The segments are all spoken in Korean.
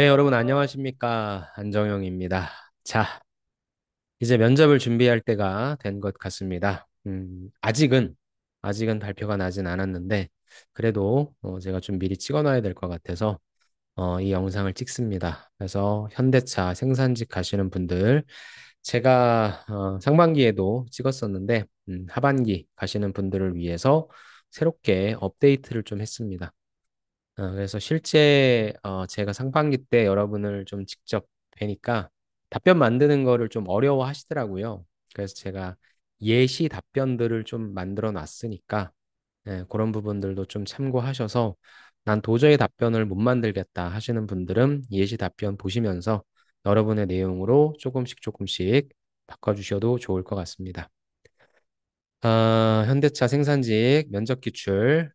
네, 여러분 안녕하십니까? 안정영입니다. 자, 이제 면접을 준비할 때가 된 것 같습니다. 아직은 발표가 나진 않았는데, 그래도 제가 좀 미리 찍어놔야 될 것 같아서 이 영상을 찍습니다. 그래서 현대차 생산직 가시는 분들, 제가 상반기에도 찍었었는데, 하반기 가시는 분들을 위해서 새롭게 업데이트를 좀 했습니다. 그래서 실제 제가 상반기 때 여러분을 좀 직접 뵈니까 답변 만드는 거를 좀 어려워 하시더라고요. 그래서 제가 예시 답변들을 좀 만들어 놨으니까 그런 부분들도 좀 참고하셔서 난 도저히 답변을 못 만들겠다 하시는 분들은 예시 답변 보시면서 여러분의 내용으로 조금씩 바꿔주셔도 좋을 것 같습니다. 현대차 생산직 면접 기출.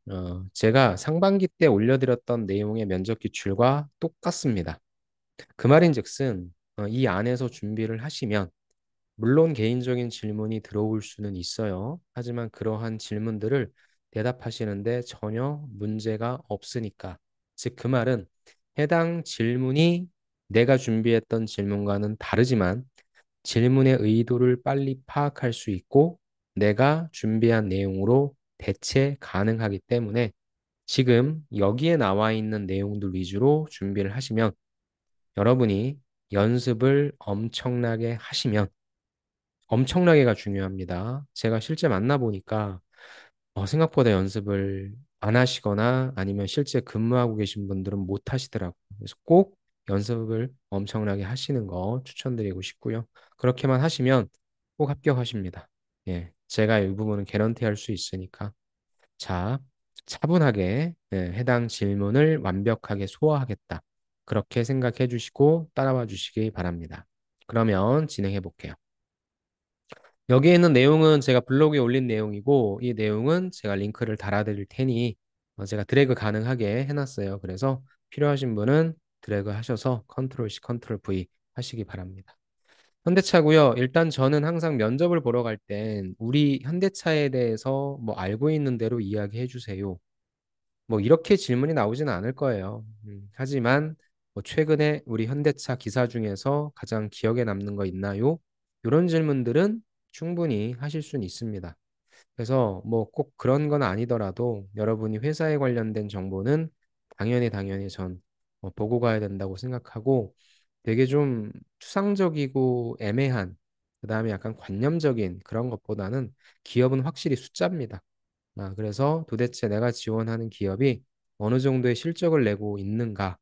제가 상반기 때 올려드렸던 내용의 면접 기출과 똑같습니다. 그 말인즉슨 이 안에서 준비를 하시면 물론 개인적인 질문이 들어올 수는 있어요. 하지만 그러한 질문들을 대답하시는데 전혀 문제가 없으니까. 즉, 그 말은 해당 질문이 내가 준비했던 질문과는 다르지만 질문의 의도를 빨리 파악할 수 있고 내가 준비한 내용으로 대체 가능하기 때문에 지금 여기에 나와 있는 내용들 위주로 준비를 하시면 여러분이 연습을 엄청나게 하시면 엄청나게가 중요합니다. 제가 실제 만나보니까 생각보다 연습을 안 하시거나 아니면 실제 근무하고 계신 분들은 못 하시더라고요. 그래서 꼭 연습을 엄청나게 하시는 거 추천드리고 싶고요. 그렇게만 하시면 꼭 합격하십니다. 예, 제가 이 부분은 개런티 할 수 있으니까. 자, 차분하게 해당 질문을 완벽하게 소화하겠다. 그렇게 생각해 주시고 따라와 주시기 바랍니다. 그러면 진행해 볼게요. 여기에 있는 내용은 제가 블로그에 올린 내용이고 이 내용은 제가 링크를 달아드릴 테니 제가 드래그 가능하게 해놨어요. 그래서 필요하신 분은 드래그 하셔서 컨트롤 C, 컨트롤 V 하시기 바랍니다. 현대차고요. 일단 저는 항상 면접을 보러 갈 땐 우리 현대차에 대해서 뭐 알고 있는 대로 이야기해 주세요. 뭐 이렇게 질문이 나오지는 않을 거예요. 하지만 뭐 최근에 우리 현대차 기사 중에서 가장 기억에 남는 거 있나요? 이런 질문들은 충분히 하실 수는 있습니다. 그래서 뭐 꼭 그런 건 아니더라도 여러분이 회사에 관련된 정보는 당연히 전 보고 가야 된다고 생각하고 되게 좀 추상적이고 애매한 그다음에 약간 관념적인 그런 것보다는 기업은 확실히 숫자입니다. 그래서 도대체 내가 지원하는 기업이 어느 정도의 실적을 내고 있는가,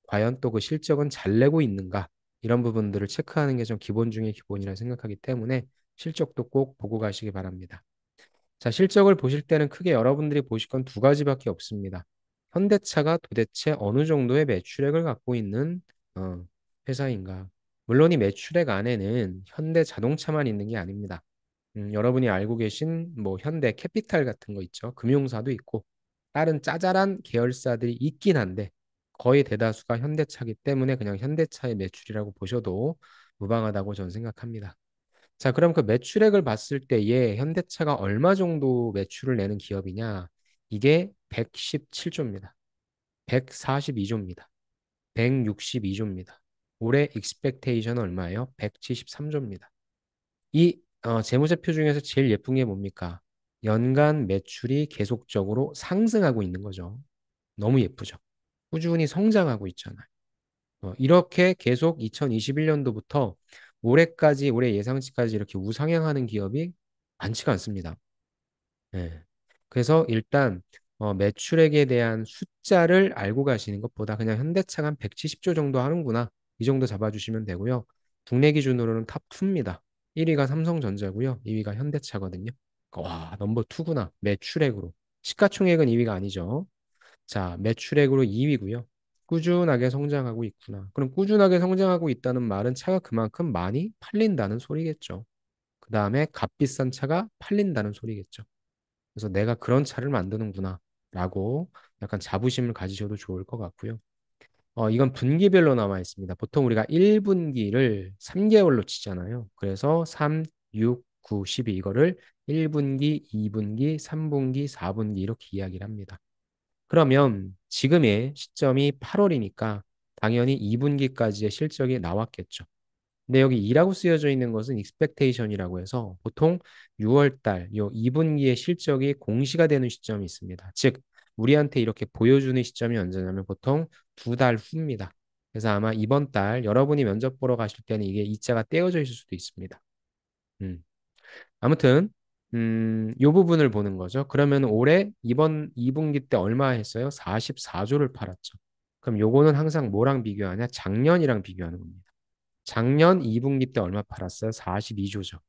과연 또 그 실적은 잘 내고 있는가, 이런 부분들을 체크하는 게 좀 기본 중에 기본이라 생각하기 때문에 실적도 꼭 보고 가시기 바랍니다. 자, 실적을 보실 때는 크게 여러분들이 보실 건 두 가지밖에 없습니다. 현대차가 도대체 어느 정도의 매출액을 갖고 있는 어, 회사인가. 물론 이 매출액 안에는 현대 자동차만 있는 게 아닙니다. 여러분이 알고 계신 뭐 현대 캐피탈 같은 거 있죠. 금융사도 있고 다른 짜잘한 계열사들이 있긴 한데 거의 대다수가 현대차기 때문에 그냥 현대차의 매출이라고 보셔도 무방하다고 저는 생각합니다. 자, 그럼 그 매출액을 봤을 때에 현대차가 얼마 정도 매출을 내는 기업이냐? 이게 117조입니다. 142조입니다. 162조입니다. 올해 익스펙테이션은 얼마예요? 173조입니다. 이 재무제표 중에서 제일 예쁜 게 뭡니까? 연간 매출이 계속적으로 상승하고 있는 거죠. 너무 예쁘죠. 꾸준히 성장하고 있잖아요. 이렇게 계속 2021년도부터 올해까지, 올해 예상치까지 이렇게 우상향하는 기업이 많지가 않습니다. 예. 그래서 일단 매출액에 대한 숫자를 알고 가시는 것보다 그냥 현대차가 한 170조 정도 하는구나. 이 정도 잡아주시면 되고요. 국내 기준으로는 탑 2입니다. 1위가 삼성전자고요. 2위가 현대차거든요. 와, 넘버 2구나. 매출액으로. 시가총액은 2위가 아니죠. 자, 매출액으로 2위고요. 꾸준하게 성장하고 있구나. 그럼 꾸준하게 성장하고 있다는 말은 차가 그만큼 많이 팔린다는 소리겠죠. 그 다음에 값비싼 차가 팔린다는 소리겠죠. 그래서 내가 그런 차를 만드는구나. 라고 약간 자부심을 가지셔도 좋을 것 같고요. 이건 분기별로 나와 있습니다. 보통 우리가 1분기를 3개월로 치잖아요. 그래서 3, 6, 9, 12 이거를 1분기, 2분기, 3분기, 4분기 이렇게 이야기를 합니다. 그러면 지금의 시점이 8월이니까 당연히 2분기까지의 실적이 나왔겠죠. 근데 여기 2라고 쓰여져 있는 것은 expectation이라고 해서 보통 6월 달, 요 2분기의 실적이 공시가 되는 시점이 있습니다. 즉, 우리한테 이렇게 보여주는 시점이 언제냐면 보통 2달 후입니다. 그래서 아마 이번 달 여러분이 면접 보러 가실 때는 이게 이자가 떼어져 있을 수도 있습니다. 음. 아무튼 요 부분을 보는 거죠. 그러면 올해 이번 2분기 때 얼마 했어요? 44조를 팔았죠. 그럼 요거는 항상 뭐랑 비교하냐? 작년이랑 비교하는 겁니다. 작년 2분기 때 얼마 팔았어요? 42조죠.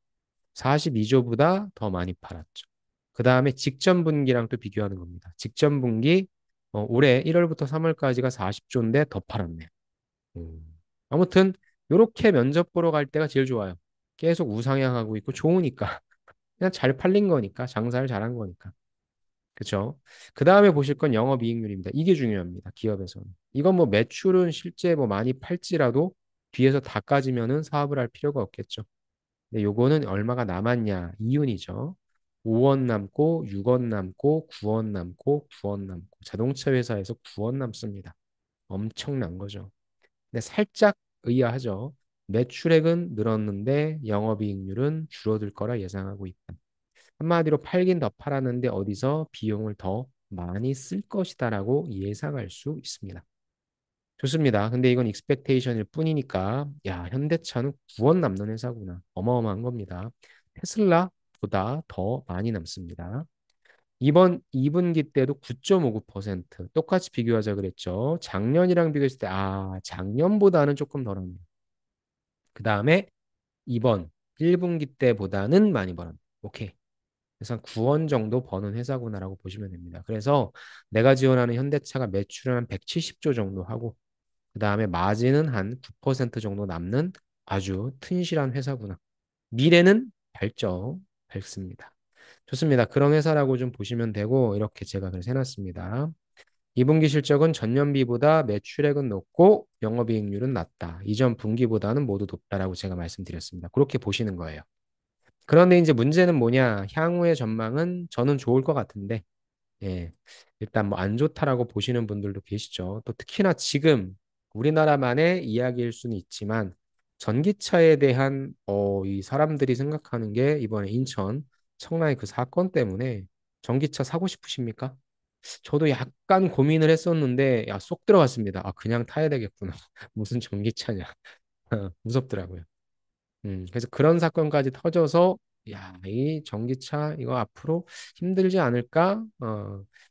42조보다 더 많이 팔았죠. 그 다음에 직전 분기랑 또 비교하는 겁니다. 직전 분기 올해 1월부터 3월까지가 40조인데 더 팔았네요. 음. 아무튼 요렇게 면접 보러 갈 때가 제일 좋아요. 계속 우상향하고 있고 좋으니까. 그냥 잘 팔린 거니까, 장사를 잘한 거니까. 그렇죠? 그 다음에 보실 건 영업이익률입니다. 이게 중요합니다. 기업에서는. 이건 뭐 매출은 실제 뭐 많이 팔지라도 뒤에서 다 까지면은 사업을 할 필요가 없겠죠. 근데 요거는 얼마가 남았냐? 이윤이죠. 5원 남고 6원 남고 9원 남고 9원 남고 자동차 회사에서 9원 남습니다. 엄청난 거죠. 근데 살짝 의아하죠. 매출액은 늘었는데 영업이익률은 줄어들 거라 예상하고 있다. 한마디로 팔긴 더 팔았는데 어디서 비용을 더 많이 쓸 것이다라고 예상할 수 있습니다. 좋습니다. 근데 이건 익스펙테이션일 뿐이니까 야, 현대차는 9원 남는 회사구나. 어마어마한 겁니다. 테슬라보다 더 많이 남습니다. 이번 2분기 때도 9.59% 똑같이 비교하자 그랬죠. 작년이랑 비교했을 때 작년보다는 조금 덜었네요. 그 다음에 이번 1분기 때보다는 많이 벌었네요. 오케이. 그래서 한 9원 정도 버는 회사구나라고 보시면 됩니다. 그래서 내가 지원하는 현대차가 매출은 한 170조 정도 하고 그 다음에 마진은 한 9% 정도 남는 아주 튼실한 회사구나. 미래는 밝죠. 밝습니다. 좋습니다. 그런 회사라고 좀 보시면 되고 이렇게 제가 그래서 해놨습니다. 2분기 실적은 전년비보다 매출액은 높고 영업이익률은 낮다. 이전 분기보다는 모두 높다라고 제가 말씀드렸습니다. 그렇게 보시는 거예요. 그런데 이제 문제는 뭐냐? 향후의 전망은 저는 좋을 것 같은데 예. 일단 뭐 안 좋다라고 보시는 분들도 계시죠. 또 특히나 지금 우리나라만의 이야기일 수는 있지만 전기차에 대한 이 사람들이 생각하는 게 이번에 인천 청라의 그 사건 때문에 전기차 사고 싶으십니까? 저도 약간 고민을 했었는데 야, 쏙 들어갔습니다. 아, 그냥 타야 되겠구나. 무슨 전기차냐. 무섭더라고요. 그래서 그런 사건까지 터져서 야, 이 전기차 이거 앞으로 힘들지 않을까?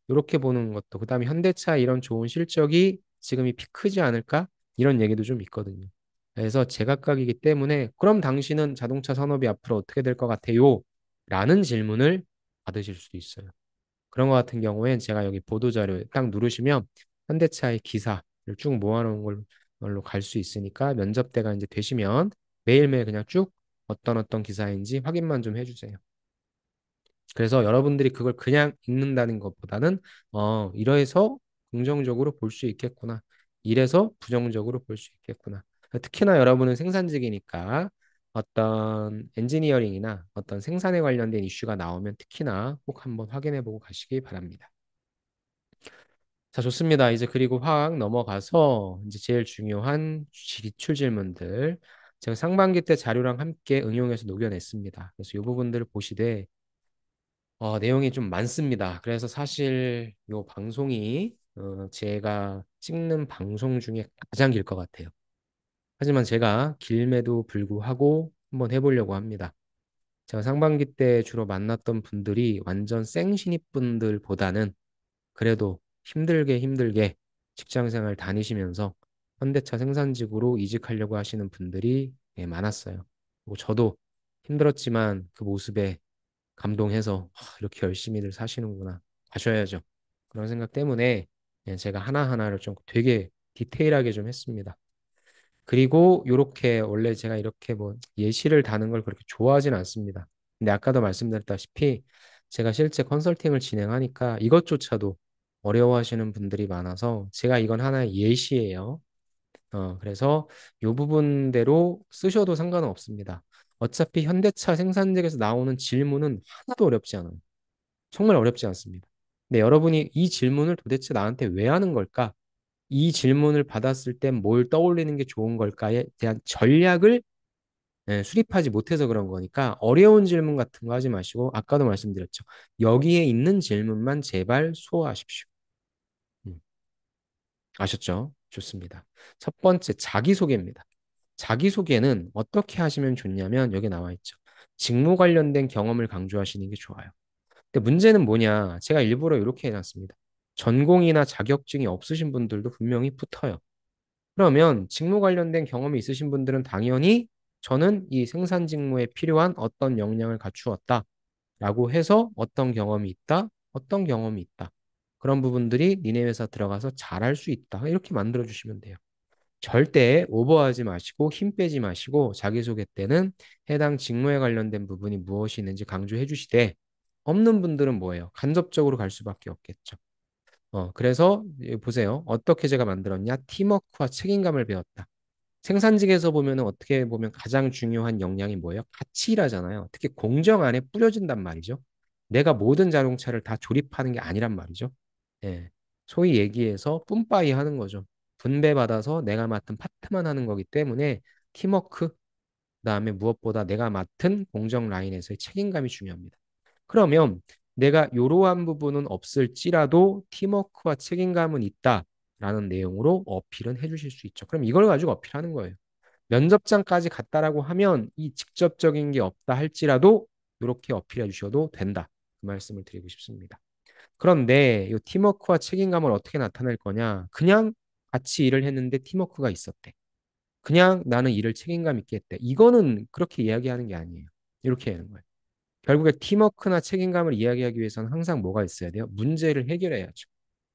이렇게 보는 것도 그다음에 현대차 이런 좋은 실적이 지금이 피크지 않을까? 이런 얘기도 좀 있거든요. 그래서 제각각이기 때문에 그럼 당신은 자동차 산업이 앞으로 어떻게 될 것 같아요? 라는 질문을 받으실 수도 있어요. 그런 것 같은 경우엔 제가 여기 보도자료 딱 누르시면 현대차의 기사를 쭉 모아놓은 걸로 갈 수 있으니까 면접 때가 이제 되시면 매일매일 그냥 쭉 어떤 기사인지 확인만 좀 해주세요. 그래서 여러분들이 그걸 그냥 읽는다는 것보다는 이래서 긍정적으로 볼 수 있겠구나. 이래서 부정적으로 볼 수 있겠구나. 특히나 여러분은 생산직이니까 어떤 엔지니어링이나 어떤 생산에 관련된 이슈가 나오면 특히나 꼭 한번 확인해 보고 가시기 바랍니다. 자, 좋습니다. 이제 그리고 화학 넘어가서 이제 제일 중요한 기출 질문들. 제가 상반기 때 자료랑 함께 응용해서 녹여냈습니다. 그래서 이 부분들을 보시되 내용이 좀 많습니다. 그래서 사실 이 방송이 제가 찍는 방송 중에 가장 길 것 같아요. 하지만 제가 길매도 불구하고 한번 해보려고 합니다. 제가 상반기 때 주로 만났던 분들이 완전 생신입 분들보다는 그래도 힘들게 직장 생활 다니시면서 현대차 생산직으로 이직하려고 하시는 분들이 많았어요. 그리고 저도 힘들었지만 그 모습에 감동해서 이렇게 열심히들 사시는구나. 가셔야죠. 그런 생각 때문에 제가 하나하나를 좀 되게 디테일하게 좀 했습니다. 그리고 요렇게 원래 제가 이렇게 뭐 예시를 다는 걸 그렇게 좋아하진 않습니다. 근데 아까도 말씀드렸다시피 제가 실제 컨설팅을 진행하니까 이것조차도 어려워하시는 분들이 많아서 제가 이건 하나의 예시예요. 그래서 요 부분대로 쓰셔도 상관은 없습니다. 어차피 현대차 생산직에서 나오는 질문은 하나도 어렵지 않아요. 정말 어렵지 않습니다. 근데 여러분이 이 질문을 도대체 나한테 왜 하는 걸까? 이 질문을 받았을 땐 뭘 떠올리는 게 좋은 걸까에 대한 전략을 수립하지 못해서 그런 거니까 어려운 질문 같은 거 하지 마시고 아까도 말씀드렸죠. 여기에 있는 질문만 제발 소화하십시오. 음, 아셨죠? 좋습니다. 첫 번째, 자기소개입니다. 자기소개는 어떻게 하시면 좋냐면 여기 나와 있죠. 직무 관련된 경험을 강조하시는 게 좋아요. 근데 문제는 뭐냐? 제가 일부러 이렇게 해놨습니다. 전공이나 자격증이 없으신 분들도 분명히 붙어요. 그러면 직무 관련된 경험이 있으신 분들은 당연히 저는 이 생산 직무에 필요한 어떤 역량을 갖추었다. 라고 해서 어떤 경험이 있다. 어떤 경험이 있다. 그런 부분들이 니네 회사 들어가서 잘할 수 있다. 이렇게 만들어 주시면 돼요. 절대 오버하지 마시고 힘 빼지 마시고 자기소개 때는 해당 직무에 관련된 부분이 무엇이 있는지 강조해 주시되 없는 분들은 뭐예요? 간접적으로 갈 수밖에 없겠죠. 그래서 보세요. 어떻게 제가 만들었냐? 팀워크와 책임감을 배웠다. 생산직에서 보면 어떻게 보면 가장 중요한 역량이 뭐예요? 같이 일하잖아요. 특히 공정 안에 뿌려진단 말이죠. 내가 모든 자동차를 다 조립하는 게 아니란 말이죠. 예. 소위 얘기해서 뿜빠이 하는 거죠. 분배받아서 내가 맡은 파트만 하는 거기 때문에 팀워크, 그다음에 무엇보다 내가 맡은 공정 라인에서의 책임감이 중요합니다. 그러면 내가 이러한 부분은 없을지라도 팀워크와 책임감은 있다라는 내용으로 어필은 해주실 수 있죠. 그럼 이걸 가지고 어필하는 거예요. 면접장까지 갔다라고 하면 이 직접적인 게 없다 할지라도 이렇게 어필해 주셔도 된다. 그 말씀을 드리고 싶습니다. 그런데 이 팀워크와 책임감을 어떻게 나타낼 거냐? 그냥 같이 일을 했는데 팀워크가 있었대. 그냥 나는 일을 책임감 있게 했대. 이거는 그렇게 이야기하는 게 아니에요. 이렇게 하는 거예요. 결국에 팀워크나 책임감을 이야기하기 위해서는 항상 뭐가 있어야 돼요? 문제를 해결해야죠.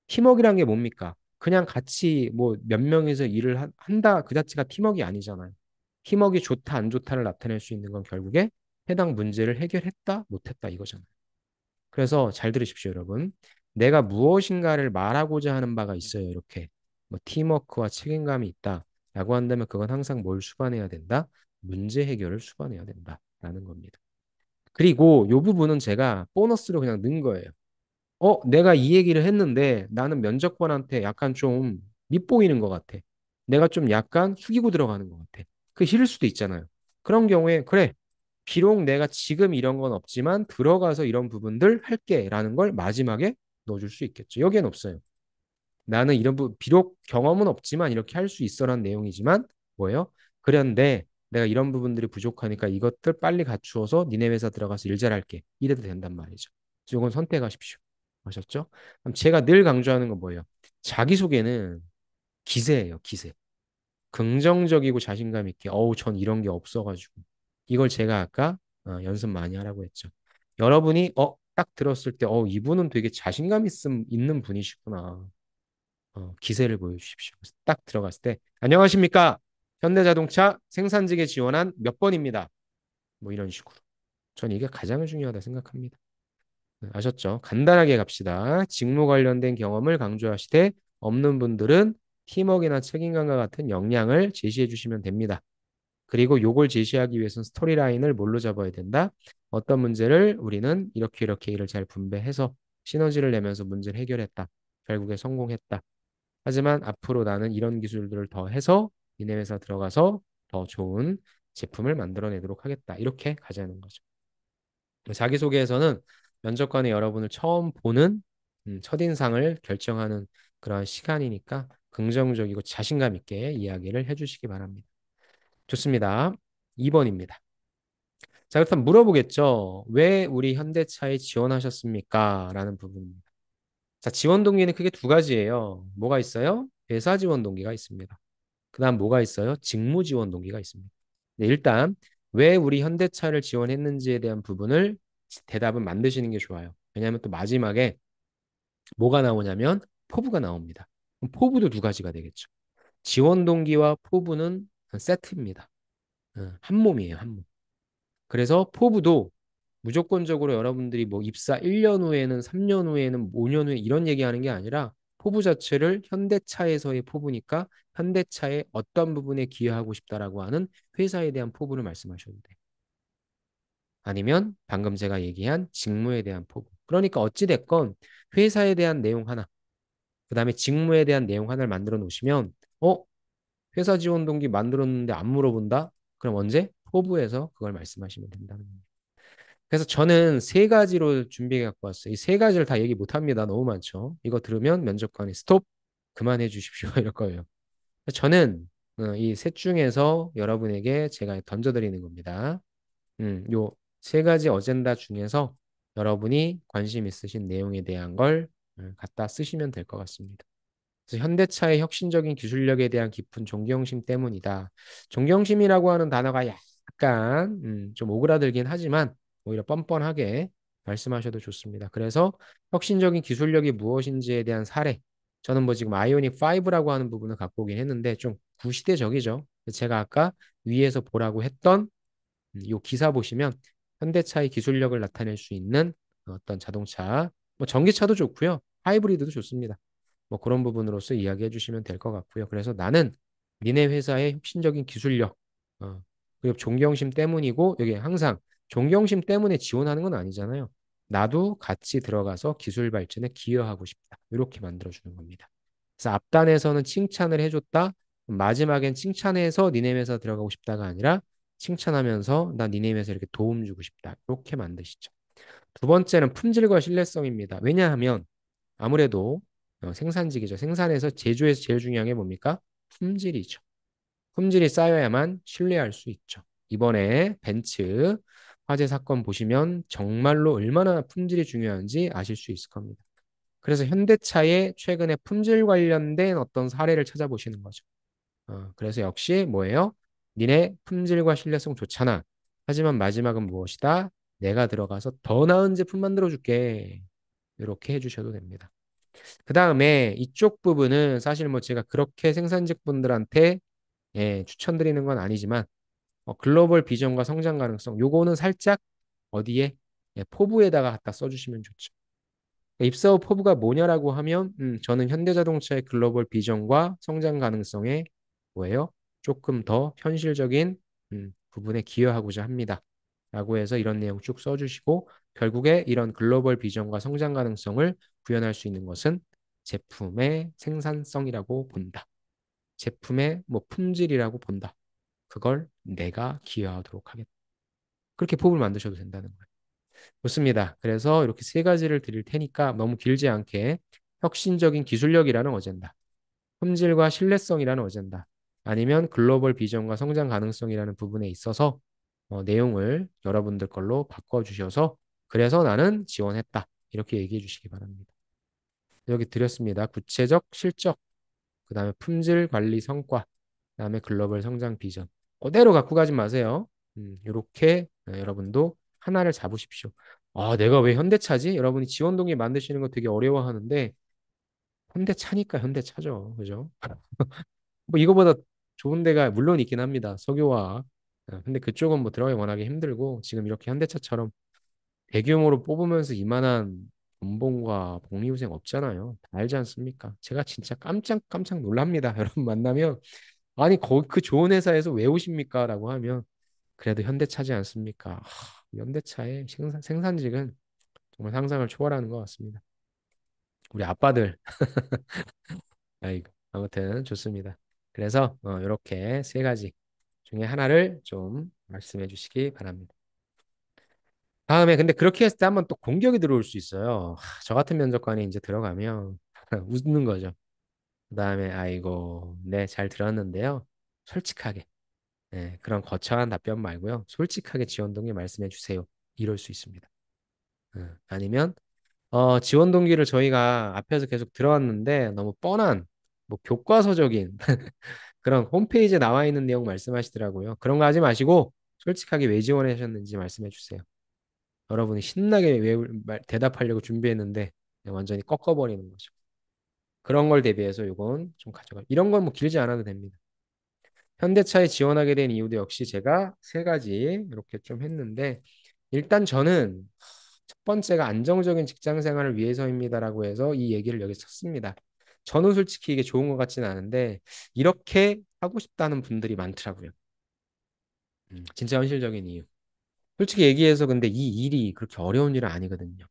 팀워크란 게 뭡니까? 그냥 같이 뭐 몇 명이서 일을 한다 그 자체가 팀워크 아니잖아요. 팀워크 좋다 안 좋다를 나타낼 수 있는 건 결국에 해당 문제를 해결했다 못했다 이거잖아요. 그래서 잘 들으십시오, 여러분. 내가 무엇인가를 말하고자 하는 바가 있어요. 이렇게 뭐 팀워크와 책임감이 있다라고 한다면 그건 항상 뭘 수반해야 된다? 문제 해결을 수반해야 된다라는 겁니다. 그리고 이 부분은 제가 보너스로 그냥 넣은 거예요. 내가 이 얘기를 했는데 나는 면접관한테 약간 좀 밉보이는 것 같아. 내가 좀 약간 숙이고 들어가는 것 같아. 그게 싫을 수도 있잖아요. 그런 경우에, 그래, 비록 내가 지금 이런 건 없지만 들어가서 이런 부분들 할게 라는 걸 마지막에 넣어줄 수 있겠죠. 여기엔 없어요. 나는 이런 비록 경험은 없지만 이렇게 할 수 있어라는 내용이지만 뭐예요? 그런데 내가 이런 부분들이 부족하니까 이것들 빨리 갖추어서 니네 회사 들어가서 일 잘할게. 이래도 된단 말이죠. 이건 선택하십시오. 아셨죠? 그럼 제가 늘 강조하는 건 뭐예요? 자기소개는 기세예요, 기세. 긍정적이고 자신감 있게, 전 이런 게 없어가지고. 이걸 제가 아까 연습 많이 하라고 했죠. 여러분이 딱 들었을 때, 이분은 되게 자신감 있는 분이시구나. 기세를 보여주십시오. 그래서 딱 들어갔을 때, 안녕하십니까? 현대자동차 생산직에 지원한 몇 번입니다. 뭐 이런 식으로. 전 이게 가장 중요하다 생각합니다. 네, 아셨죠? 간단하게 갑시다. 직무 관련된 경험을 강조하시되 없는 분들은 팀워크나 책임감과 같은 역량을 제시해 주시면 됩니다. 그리고 요걸 제시하기 위해서는 스토리라인을 뭘로 잡아야 된다? 어떤 문제를 우리는 이렇게 이렇게 일을 잘 분배해서 시너지를 내면서 문제를 해결했다. 결국에 성공했다. 하지만 앞으로 나는 이런 기술들을 더 해서 니네 회사 들어가서 더 좋은 제품을 만들어내도록 하겠다. 이렇게 가자는 거죠. 자기소개에서는 면접관이 여러분을 처음 보는 첫인상을 결정하는 그런 시간이니까 긍정적이고 자신감 있게 이야기를 해주시기 바랍니다. 좋습니다. 2번입니다. 자, 그렇다면 물어보겠죠. 왜 우리 현대차에 지원하셨습니까? 라는 부분입니다. 자, 지원 동기는 크게 두 가지예요. 뭐가 있어요? 회사 지원 동기가 있습니다. 그다음 뭐가 있어요? 직무 지원 동기가 있습니다. 네, 일단 왜 우리 현대차를 지원했는지에 대한 부분을 대답은 만드시는 게 좋아요. 왜냐하면 또 마지막에 뭐가 나오냐면 포부가 나옵니다. 그럼 포부도 두 가지가 되겠죠. 지원 동기와 포부는 세트입니다. 한 몸이에요, 한 몸. 그래서 포부도 무조건적으로 여러분들이 뭐 입사 1년 후에는 3년 후에는 5년 후에 이런 얘기하는 게 아니라 포부 자체를 현대차에서의 포부니까 현대차의 어떤 부분에 기여하고 싶다라고 하는 회사에 대한 포부를 말씀하셔도 돼요. 아니면 방금 제가 얘기한 직무에 대한 포부. 그러니까 어찌됐건 회사에 대한 내용 하나, 그 다음에 직무에 대한 내용 하나를 만들어 놓으시면, 회사 지원 동기 만들었는데 안 물어본다? 그럼 언제? 포부에서 그걸 말씀하시면 된다는 겁니다. 그래서 저는 세 가지로 준비해 갖고 왔어요. 이 세 가지를 다 얘기 못 합니다. 너무 많죠. 이거 들으면 면접관이 스톱, 그만해 주십시오. 이럴 거예요. 저는 이 셋 중에서 여러분에게 제가 던져드리는 겁니다. 요 세 가지 어젠다 중에서 여러분이 관심 있으신 내용에 대한 걸 갖다 쓰시면 될 것 같습니다. 그래서 현대차의 혁신적인 기술력에 대한 깊은 존경심 때문이다. 존경심이라고 하는 단어가 약간 좀 오그라들긴 하지만 오히려 뻔뻔하게 말씀하셔도 좋습니다. 그래서 혁신적인 기술력이 무엇인지에 대한 사례. 저는 뭐 지금 아이오닉 5라고 하는 부분을 갖고 오긴 했는데 좀 구시대적이죠. 제가 아까 위에서 보라고 했던 이 기사 보시면 현대차의 기술력을 나타낼 수 있는 어떤 자동차, 뭐 전기차도 좋고요. 하이브리드도 좋습니다. 뭐 그런 부분으로서 이야기해 주시면 될 것 같고요. 그래서 나는 니네 회사의 혁신적인 기술력, 그리고 존경심 때문이고, 여기 항상 존경심 때문에 지원하는 건 아니잖아요. 나도 같이 들어가서 기술 발전에 기여하고 싶다. 이렇게 만들어주는 겁니다. 그래서 앞단에서는 칭찬을 해줬다. 마지막엔 칭찬해서 니네 회사 들어가고 싶다가 아니라 칭찬하면서 나 니네 회사 이렇게 도움 주고 싶다. 이렇게 만드시죠. 두 번째는 품질과 신뢰성입니다. 왜냐하면 아무래도 생산직이죠. 생산에서 제조에서 제일 중요한 게 뭡니까? 품질이죠. 품질이 쌓여야만 신뢰할 수 있죠. 이번에 벤츠 화재 사건 보시면 정말로 얼마나 품질이 중요한지 아실 수 있을 겁니다. 그래서 현대차의 최근에 품질 관련된 어떤 사례를 찾아보시는 거죠. 그래서 역시 뭐예요? 니네 품질과 신뢰성 좋잖아. 하지만 마지막은 무엇이다? 내가 들어가서 더 나은 제품 만들어줄게. 이렇게 해주셔도 됩니다. 그 다음에 이쪽 부분은 사실 뭐 제가 그렇게 생산직 분들한테 추천드리는 건 아니지만 글로벌 비전과 성장 가능성 요거는 살짝 어디에 포부에다가 갖다 써주시면 좋죠. 입사 후 포부가 뭐냐라고 하면 저는 현대자동차의 글로벌 비전과 성장 가능성에 뭐예요? 조금 더 현실적인 부분에 기여하고자 합니다. 라고 해서 이런 내용 쭉 써주시고 결국에 이런 글로벌 비전과 성장 가능성을 구현할 수 있는 것은 제품의 생산성이라고 본다. 제품의 뭐 품질이라고 본다. 그걸 내가 기여하도록 하겠다. 그렇게 포부를 만드셔도 된다는 거예요. 좋습니다. 그래서 이렇게 세 가지를 드릴 테니까 너무 길지 않게 혁신적인 기술력이라는 어젠다, 품질과 신뢰성이라는 어젠다, 아니면 글로벌 비전과 성장 가능성이라는 부분에 있어서 내용을 여러분들 걸로 바꿔주셔서 그래서 나는 지원했다. 이렇게 얘기해 주시기 바랍니다. 여기 드렸습니다. 구체적 실적, 그 다음에 품질 관리 성과, 그 다음에 글로벌 성장 비전. 그대로 갖고 가지 마세요. 이렇게 여러분도 하나를 잡으십시오. 아, 내가 왜 현대차지? 여러분이 지원 동기 만드시는 거 되게 어려워하는데 현대차니까 현대차죠. 그죠? 뭐 이거보다 좋은 데가 물론 있긴 합니다. 석유화학. 근데 그쪽은 뭐 들어가기 워낙에 힘들고 지금 이렇게 현대차처럼 대규모로 뽑으면서 이만한 연봉과 복리후생 없잖아요. 다 알지 않습니까? 제가 진짜 깜짝깜짝 놀랍니다. 여러분 만나면 아니 거기 그 좋은 회사에서 왜 오십니까? 라고 하면 그래도 현대차지 않습니까? 현대차의 생산직은 정말 상상을 초월하는 것 같습니다. 우리 아빠들 아이고 아무튼 좋습니다. 그래서 이렇게 세 가지 중에 하나를 좀 말씀해 주시기 바랍니다. 다음에 근데 그렇게 했을 때 한번 또 공격이 들어올 수 있어요. 저 같은 면접관이 이제 들어가면 웃는 거죠. 그다음에 아이고 네 잘 들었는데요. 솔직하게 그런 거창한 답변 말고요. 솔직하게 지원 동기 말씀해 주세요. 이럴 수 있습니다. 아니면 지원 동기를 저희가 앞에서 계속 들어왔는데 너무 뻔한 뭐 교과서적인 그런 홈페이지에 나와 있는 내용 말씀하시더라고요. 그런 거 하지 마시고 솔직하게 왜 지원하셨는지 말씀해 주세요. 여러분이 신나게 대답하려고 준비했는데 완전히 꺾어버리는 거죠. 그런 걸 대비해서 이건 좀 가져가. 이런 건 뭐 길지 않아도 됩니다. 현대차에 지원하게 된 이유도 역시 제가 세 가지 이렇게 좀 했는데 일단 저는 첫 번째가 안정적인 직장 생활을 위해서입니다라고 해서 이 얘기를 여기 썼습니다. 저는 솔직히 이게 좋은 것 같지는 않은데 이렇게 하고 싶다는 분들이 많더라고요. 진짜 현실적인 이유. 솔직히 얘기해서 근데 이 일이 그렇게 어려운 일은 아니거든요.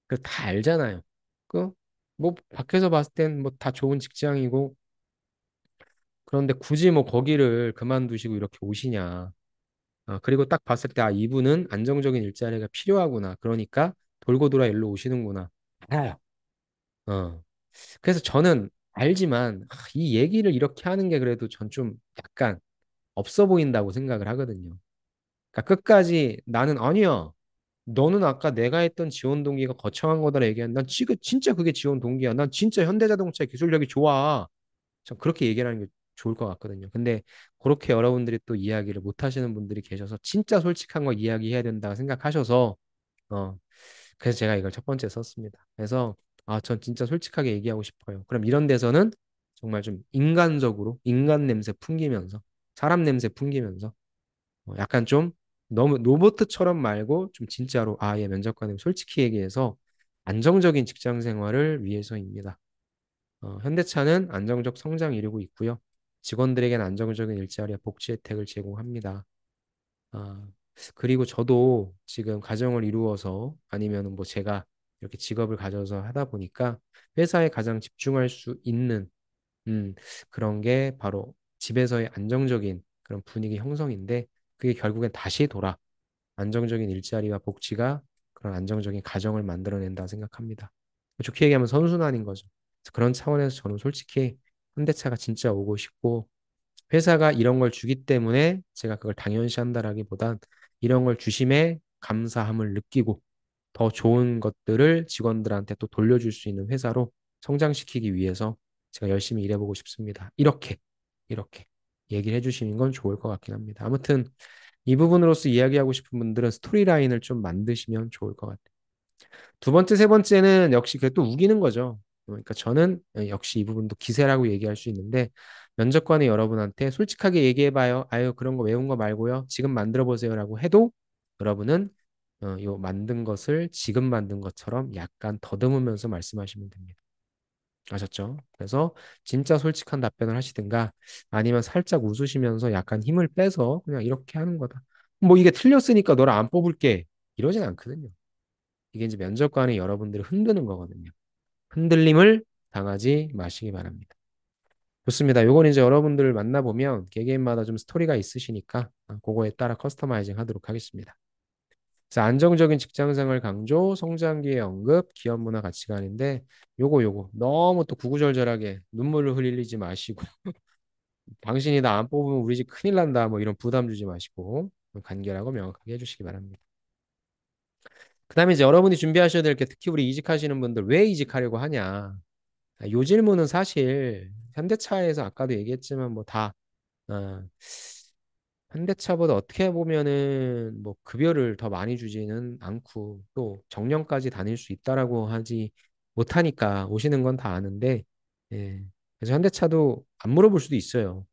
그 다 알잖아요. 그 뭐 밖에서 봤을 땐 뭐 다 좋은 직장이고 그런데 굳이 뭐 거기를 그만두시고 이렇게 오시냐. 그리고 딱 봤을 때, 이분은 안정적인 일자리가 필요하구나. 그러니까 돌고 돌아 일로 오시는구나. 알아요. 어. 그래서 저는 알지만, 이 얘기를 이렇게 하는 게 그래도 전 좀 약간 없어 보인다고 생각을 하거든요. 그러니까 끝까지 나는 아니야. 너는 아까 내가 했던 지원 동기가 거창한 거다 얘기한 난 지금 진짜 그게 지원 동기야. 난 진짜 현대자동차 기술력이 좋아. 전 그렇게 얘기하는 게 좋을 것 같거든요. 근데 그렇게 여러분들이 또 이야기를 못 하시는 분들이 계셔서 진짜 솔직한 거 이야기해야 된다고 생각하셔서 어 그래서 제가 이걸 첫 번째 썼습니다. 그래서 전 진짜 솔직하게 얘기하고 싶어요. 그럼 이런 데서는 정말 좀 인간적으로 인간 냄새 풍기면서 사람 냄새 풍기면서 약간 좀 너무 로봇처럼 말고 좀 진짜로 예 면접관님 솔직히 얘기해서 안정적인 직장 생활을 위해서입니다. 현대차는 안정적 성장 이루고 있고요. 직원들에게는 안정적인 일자리와 복지 혜택을 제공합니다. 아, 그리고 저도 지금 가정을 이루어서 아니면 뭐 제가 이렇게 직업을 가져서 하다 보니까 회사에 가장 집중할 수 있는 음, 그런 게 바로 집에서의 안정적인 그런 분위기 형성인데 그게 결국엔 다시 돌아 안정적인 일자리와 복지가 그런 안정적인 가정을 만들어낸다 생각합니다. 좋게 얘기하면 선순환인 거죠. 그런 차원에서 저는 솔직히 현대차가 진짜 오고 싶고 회사가 이런 걸 주기 때문에 제가 그걸 당연시한다라기보단 이런 걸 주심에 감사함을 느끼고 더 좋은 것들을 직원들한테 또 돌려줄 수 있는 회사로 성장시키기 위해서 제가 열심히 일해보고 싶습니다. 이렇게 얘기를 해주시는 건 좋을 것 같긴 합니다. 아무튼 이 부분으로서 이야기하고 싶은 분들은 스토리라인을 좀 만드시면 좋을 것 같아요. 두 번째, 세 번째는 역시 그게 또 우기는 거죠. 그러니까 저는 역시 이 부분도 기세라고 얘기할 수 있는데 면접관의 여러분한테 솔직하게 얘기해봐요. 아유, 그런 거 외운 거 말고요. 지금 만들어 보세요라고 해도 여러분은 요 만든 것을 지금 만든 것처럼 약간 더듬으면서 말씀하시면 됩니다. 아셨죠? 그래서 진짜 솔직한 답변을 하시든가 아니면 살짝 웃으시면서 약간 힘을 빼서 그냥 이렇게 하는 거다. 뭐 이게 틀렸으니까 너를 안 뽑을게. 이러진 않거든요. 이게 이제 면접관이 여러분들을 흔드는 거거든요. 흔들림을 당하지 마시기 바랍니다. 좋습니다. 요건 이제 여러분들 만나보면 개개인마다 좀 스토리가 있으시니까 그거에 따라 커스터마이징 하도록 하겠습니다. 그래서 안정적인 직장생활 강조, 성장기의 언급, 기업 문화 가치관인데 요거 너무 또 구구절절하게 눈물을 흘리지 마시고 당신이 나 안 뽑으면 우리 집 큰일 난다 뭐 이런 부담 주지 마시고 간결하고 명확하게 해주시기 바랍니다. 그다음에 이제 여러분이 준비하셔야 될 게 특히 우리 이직하시는 분들 왜 이직하려고 하냐? 요 질문은 사실 현대차에서 아까도 얘기했지만 뭐다 현대차보다 어떻게 보면은 뭐 급여를 더 많이 주지는 않고 또 정년까지 다닐 수 있다라고 하지 못하니까 오시는 건 다 아는데 예. 그래서 현대차도 안 물어볼 수도 있어요.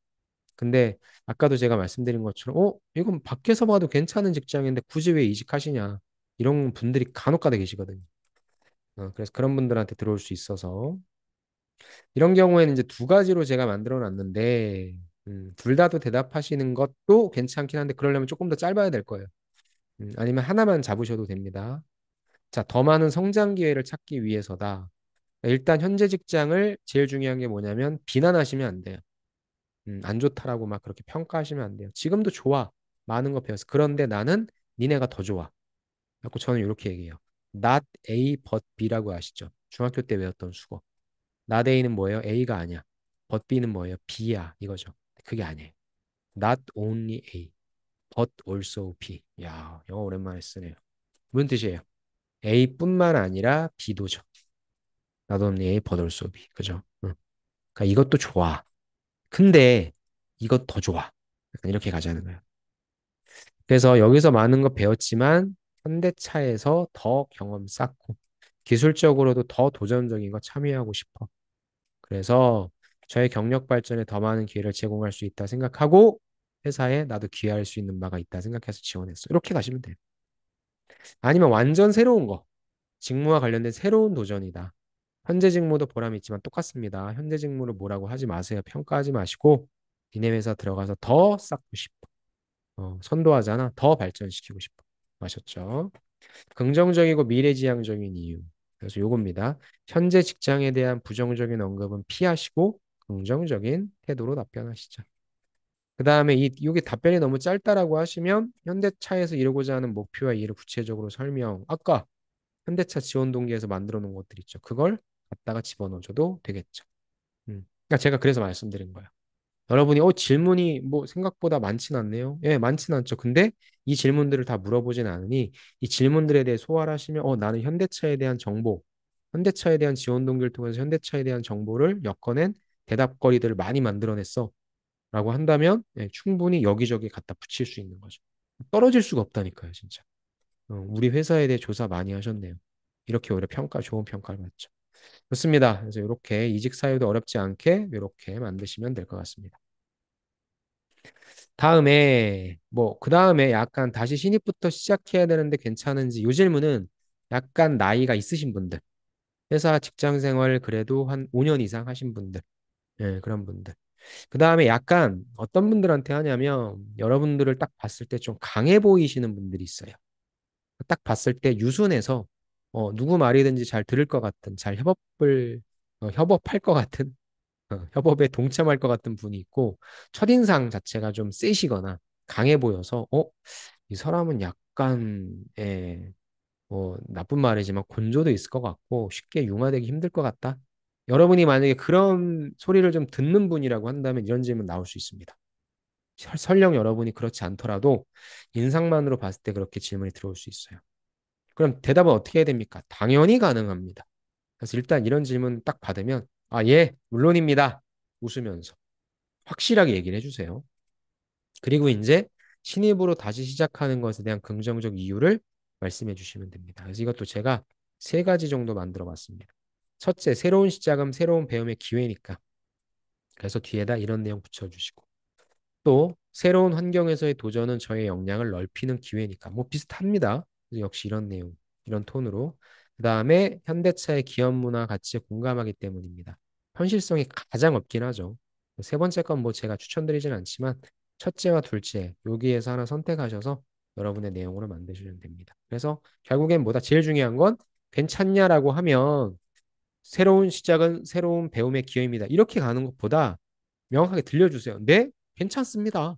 근데 아까도 제가 말씀드린 것처럼 이건 밖에서 봐도 괜찮은 직장인데 굳이 왜 이직하시냐 이런 분들이 간혹 가다 계시거든요. 그래서 그런 분들한테 들어올 수 있어서 이런 경우에는 이제 두 가지로 제가 만들어 놨는데 둘 다도 대답하시는 것도 괜찮긴 한데 그러려면 조금 더 짧아야 될 거예요. 아니면 하나만 잡으셔도 됩니다. 자, 더 많은 성장 기회를 찾기 위해서다. 일단 현재 직장을 제일 중요한 게 뭐냐면 비난하시면 안 돼요. 안 좋다라고 막 그렇게 평가하시면 안 돼요. 지금도 좋아. 많은 거 배웠어. 그런데 나는 니네가 더 좋아. 그래서 저는 이렇게 얘기해요. Not A but B라고 아시죠? 중학교 때 외웠던 수거. Not A는 뭐예요? A가 아니야. But B는 뭐예요? B야. 이거죠. 그게 아니에요. Not only A, but also B. 야, 영어 오랜만에 쓰네요. 무슨 뜻이에요? A뿐만 아니라 B도죠. Not only A, but also B. 그죠? 응. 그러니까 이것도 좋아. 근데 이것 더 좋아. 약간 이렇게 가자는 거예요. 그래서 여기서 많은 거 배웠지만 현대차에서 더 경험 쌓고 기술적으로도 더 도전적인 거 참여하고 싶어. 그래서 저의 경력 발전에 더 많은 기회를 제공할 수 있다 생각하고 회사에 나도 기여할 수 있는 바가 있다 생각해서 지원했어. 이렇게 가시면 돼요. 아니면 완전 새로운 거. 직무와 관련된 새로운 도전이다. 현재 직무도 보람 있지만 똑같습니다. 현재 직무를 뭐라고 하지 마세요. 평가하지 마시고 니네 회사 들어가서 더 쌓고 싶어. 선도하잖아. 더 발전시키고 싶어. 아셨죠? 긍정적이고 미래지향적인 이유. 그래서 요겁니다. 현재 직장에 대한 부정적인 언급은 피하시고 긍정적인 태도로 답변하시죠. 그 다음에 이게 답변이 너무 짧다라고 하시면 현대차에서 이루고자 하는 목표와 이해를 구체적으로 설명. 아까 현대차 지원 동기에서 만들어 놓은 것들 있죠. 그걸 갖다가 집어넣어줘도 되겠죠. 그러니까 제가 그래서 말씀드린 거예요. 여러분이 질문이 뭐 생각보다 많진 않네요. 예, 많진 않죠. 근데 이 질문들을 다 물어보진 않으니 이 질문들에 대해 소화를 하시면 나는 현대차에 대한 정보, 현대차에 대한 지원 동기를 통해서 현대차에 대한 정보를 엮어낸 대답거리들을 많이 만들어냈어. 라고 한다면 충분히 여기저기 갖다 붙일 수 있는 거죠. 떨어질 수가 없다니까요, 진짜. 우리 회사에 대해 조사 많이 하셨네요. 이렇게 오히려 좋은 평가를 받죠. 좋습니다. 그래서 이렇게 이직 사유도 어렵지 않게 이렇게 만드시면 될 것 같습니다. 다음에 그 다음에 약간 다시 신입부터 시작해야 되는데 괜찮은지 이 질문은 약간 나이가 있으신 분들, 회사 직장 생활 그래도 한 5년 이상 하신 분들, 그런 분들. 그 다음에 약간 어떤 분들한테 하냐면 여러분들을 딱 봤을 때 좀 강해 보이시는 분들이 있어요. 딱 봤을 때 유순해서 누구 말이든지 잘 들을 것 같은, 잘 협업할 것 같은, 협업에 동참할 것 같은 분이 있고 첫인상 자체가 좀 세시거나 강해 보여서 이 사람은 약간 나쁜 말이지만 곤조도 있을 것 같고 쉽게 융화되기 힘들 것 같다. 여러분이 만약에 그런 소리를 좀 듣는 분이라고 한다면 이런 질문 나올 수 있습니다. 설령 여러분이 그렇지 않더라도 인상만으로 봤을 때 그렇게 질문이 들어올 수 있어요. 그럼 대답은 어떻게 해야 됩니까? 당연히 가능합니다. 그래서 일단 이런 질문 딱 받으면 예, 물론입니다. 웃으면서 확실하게 얘기를 해주세요. 그리고 이제 신입으로 다시 시작하는 것에 대한 긍정적 이유를 말씀해 주시면 됩니다. 그래서 이것도 제가 세 가지 정도 만들어 봤습니다. 첫째, 새로운 시작은 새로운 배움의 기회니까. 그래서 뒤에다 이런 내용 붙여주시고. 또 새로운 환경에서의 도전은 저의 역량을 넓히는 기회니까 뭐 비슷합니다. 역시 이런 내용, 이런 톤으로. 그 다음에 현대차의 기업 문화 가치에 공감하기 때문입니다. 현실성이 가장 없긴 하죠. 세 번째 건 뭐 제가 추천드리진 않지만 첫째와 둘째 여기에서 하나 선택하셔서 여러분의 내용으로 만드시면 됩니다. 그래서 결국엔 뭐다 제일 중요한 건 괜찮냐라고 하면 새로운 시작은 새로운 배움의 기회입니다. 이렇게 가는 것보다 명확하게 들려주세요. 네, 괜찮습니다.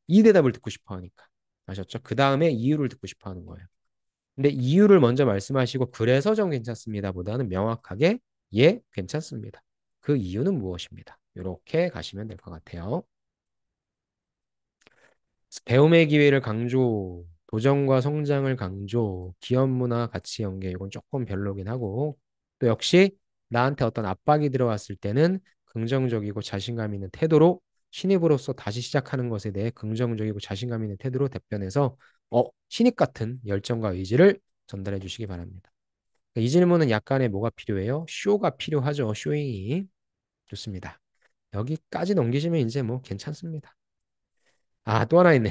이 대답을 듣고 싶어 하니까. 아셨죠? 그 다음에 이유를 듣고 싶어 하는 거예요. 근데 이유를 먼저 말씀하시고 그래서 좀 괜찮습니다 보다는 명확하게 예, 괜찮습니다. 그 이유는 무엇입니다. 이렇게 가시면 될 것 같아요. 배움의 기회를 강조, 도전과 성장을 강조, 기업 문화 가치 연계 이건 조금 별로긴 하고 또 역시 나한테 어떤 압박이 들어왔을 때는 긍정적이고 자신감 있는 태도로 신입으로서 다시 시작하는 것에 대해 긍정적이고 자신감 있는 태도로 답변해서 신입 같은 열정과 의지를 전달해 주시기 바랍니다. 이 질문은 약간의 뭐가 필요해요? 쇼가 필요하죠. 쇼잉이. 좋습니다. 여기까지 넘기시면 이제 뭐 괜찮습니다. 또 하나 있네.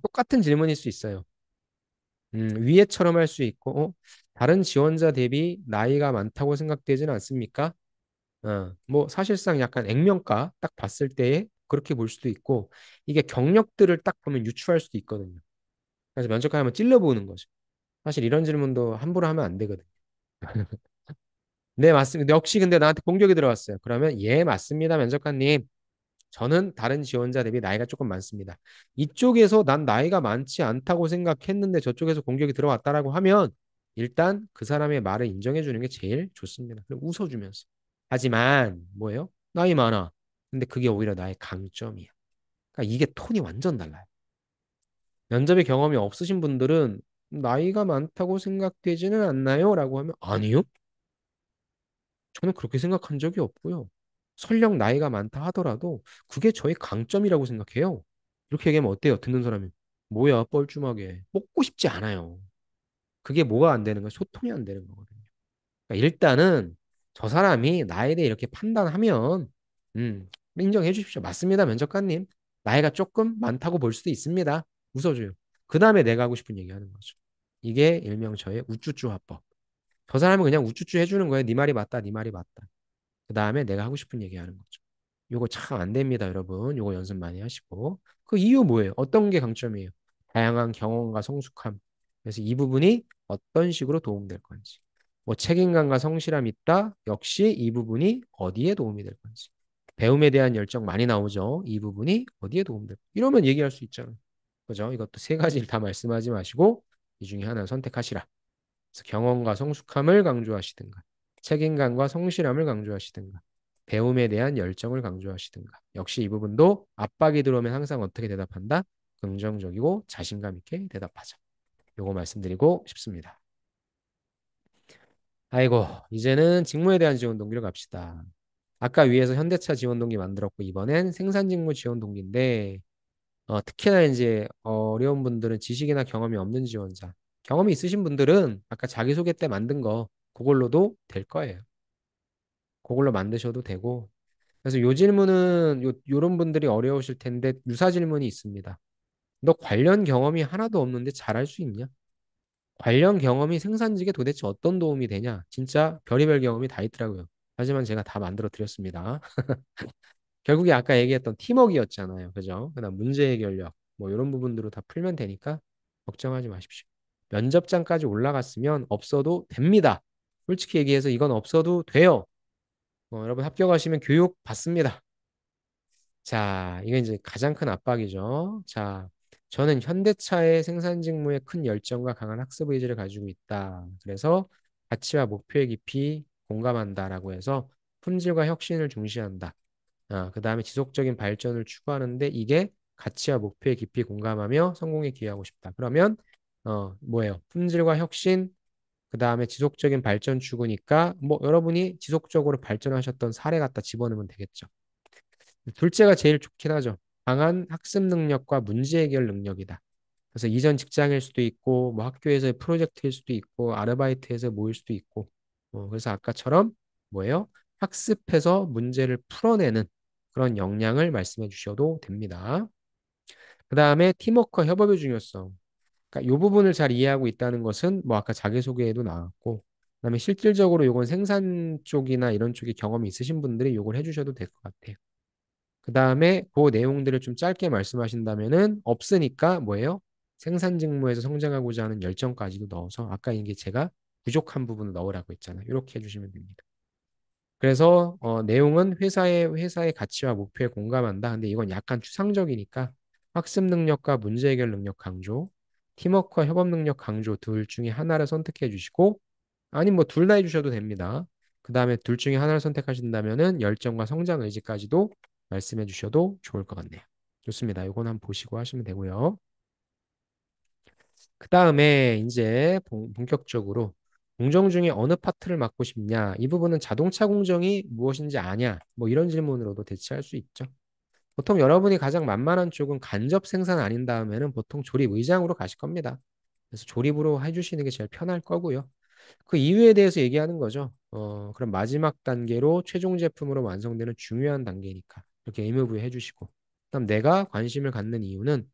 똑같은 질문일 수 있어요. 위에처럼 할 수 있고, 다른 지원자 대비 나이가 많다고 생각되지는 않습니까? 뭐 사실상 약간 액면가 딱 봤을 때 그렇게 볼 수도 있고, 이게 경력들을 딱 보면 유추할 수도 있거든요. 그래서 면접관하면 찔러보는 거죠. 사실 이런 질문도 함부로 하면 안 되거든요. 네, 맞습니다. 역시 근데 나한테 공격이 들어왔어요. 그러면 예, 맞습니다, 면접관님. 저는 다른 지원자 대비 나이가 조금 많습니다. 이쪽에서 난 나이가 많지 않다고 생각했는데 저쪽에서 공격이 들어왔다라고 하면 일단 그 사람의 말을 인정해 주는 게 제일 좋습니다. 그리고 웃어주면서. 하지만 뭐예요? 나이 많아. 근데 그게 오히려 나의 강점이야. 그러니까 이게 톤이 완전 달라요. 면접의 경험이 없으신 분들은 나이가 많다고 생각되지는 않나요? 라고 하면 아니요. 저는 그렇게 생각한 적이 없고요. 설령 나이가 많다 하더라도 그게 저의 강점이라고 생각해요. 이렇게 얘기하면 어때요? 듣는 사람이. 뭐야, 뻘쭘하게. 뽑고 싶지 않아요. 그게 뭐가 안 되는 거야? 소통이 안 되는 거거든요. 그러니까 일단은 저 사람이 나에 대해 이렇게 판단하면 인정해 주십시오. 맞습니다, 면접관님. 나이가 조금 많다고 볼 수도 있습니다. 웃어줘요. 그 다음에 내가 하고 싶은 얘기 하는 거죠. 이게 일명 저의 우쭈쭈 화법. 저 사람은 그냥 우쭈쭈 해주는 거예요. 네 말이 맞다, 네 말이 맞다. 그 다음에 내가 하고 싶은 얘기 하는 거죠. 요거 참 안 됩니다, 여러분. 요거 연습 많이 하시고. 그 이유 뭐예요? 어떤 게 강점이에요? 다양한 경험과 성숙함. 그래서 이 부분이 어떤 식으로 도움될 건지. 뭐 책임감과 성실함이 있다. 역시 이 부분이 어디에 도움이 될 건지. 배움에 대한 열정 많이 나오죠. 이 부분이 어디에 도움될 건지. 이러면 얘기할 수 있잖아요. 그죠? 이것도 세 가지를 다 말씀하지 마시고 이 중에 하나를 선택하시라. 그래서 경험과 성숙함을 강조하시든가, 책임감과 성실함을 강조하시든가, 배움에 대한 열정을 강조하시든가. 역시 이 부분도 압박이 들어오면 항상 어떻게 대답한다? 긍정적이고 자신감 있게 대답하자. 요거 말씀드리고 싶습니다. 아이고, 이제는 직무에 대한 지원 동기로 갑시다. 아까 위에서 현대차 지원 동기 만들었고, 이번엔 생산 직무 지원 동기인데, 특히나 이제 어려운 분들은 지식이나 경험이 없는 지원자, 경험이 있으신 분들은 아까 자기소개 때 만든 거, 그걸로도 될 거예요. 그걸로 만드셔도 되고. 그래서 요 질문은 요런 분들이 어려우실 텐데, 유사 질문이 있습니다. 너 관련 경험이 하나도 없는데 잘할 수 있냐? 관련 경험이 생산직에 도대체 어떤 도움이 되냐? 진짜 별의별 경험이 다 있더라고요. 하지만 제가 다 만들어 드렸습니다. 결국에 아까 얘기했던 팀워크였잖아요. 그죠? 그다음 문제 해결력 뭐 이런 부분들로 다 풀면 되니까 걱정하지 마십시오. 면접장까지 올라갔으면 없어도 됩니다. 솔직히 얘기해서 이건 없어도 돼요. 여러분 합격하시면 교육 받습니다. 자, 이게 이제 가장 큰 압박이죠. 자, 저는 현대차의 생산 직무에 큰 열정과 강한 학습 의지를 가지고 있다. 그래서 가치와 목표에 깊이 공감한다라고 해서 품질과 혁신을 중시한다. 그다음에 지속적인 발전을 추구하는데 이게 가치와 목표에 깊이 공감하며 성공에 기여하고 싶다. 그러면 뭐예요? 품질과 혁신, 그다음에 지속적인 발전 추구니까 뭐 여러분이 지속적으로 발전하셨던 사례 갖다 집어넣으면 되겠죠. 둘째가 제일 좋긴 하죠. 강한 학습 능력과 문제 해결 능력이다. 그래서 이전 직장일 수도 있고, 뭐 학교에서의 프로젝트일 수도 있고, 아르바이트에서 모일 수도 있고. 그래서 아까처럼 뭐예요? 학습해서 문제를 풀어내는 그런 역량을 말씀해 주셔도 됩니다. 그 다음에 팀워크와 협업의 중요성. 그러니까 이 부분을 잘 이해하고 있다는 것은 뭐 아까 자기소개에도 나왔고, 그다음에 실질적으로 이건 생산 쪽이나 이런 쪽에 경험이 있으신 분들이 이걸 해주셔도 될 것 같아요. 그 다음에 그 내용들을 좀 짧게 말씀하신다면은 없으니까 뭐예요? 생산 직무에서 성장하고자 하는 열정까지도 넣어서 아까 이게 제가 부족한 부분을 넣으라고 했잖아요. 이렇게 해주시면 됩니다. 그래서 내용은 회사의 가치와 목표에 공감한다. 근데 이건 약간 추상적이니까 학습 능력과 문제 해결 능력 강조, 팀워크와 협업 능력 강조 둘 중에 하나를 선택해 주시고 아니 뭐 둘 다 해주셔도 됩니다. 그 다음에 둘 중에 하나를 선택하신다면은 열정과 성장 의지까지도 말씀해 주셔도 좋을 것 같네요. 좋습니다. 이건 한번 보시고 하시면 되고요. 그 다음에 이제 본격적으로 공정 중에 어느 파트를 맡고 싶냐? 이 부분은 자동차 공정이 무엇인지 아냐? 뭐 이런 질문으로도 대체할 수 있죠. 보통 여러분이 가장 만만한 쪽은 간접 생산 아닌 다음에는 보통 조립 의장으로 가실 겁니다. 그래서 조립으로 해주시는 게 제일 편할 거고요. 그 이유에 대해서 얘기하는 거죠. 그럼 마지막 단계로 최종 제품으로 완성되는 중요한 단계니까 이렇게 의무부여 해주시고. 그다음 내가 관심을 갖는 이유는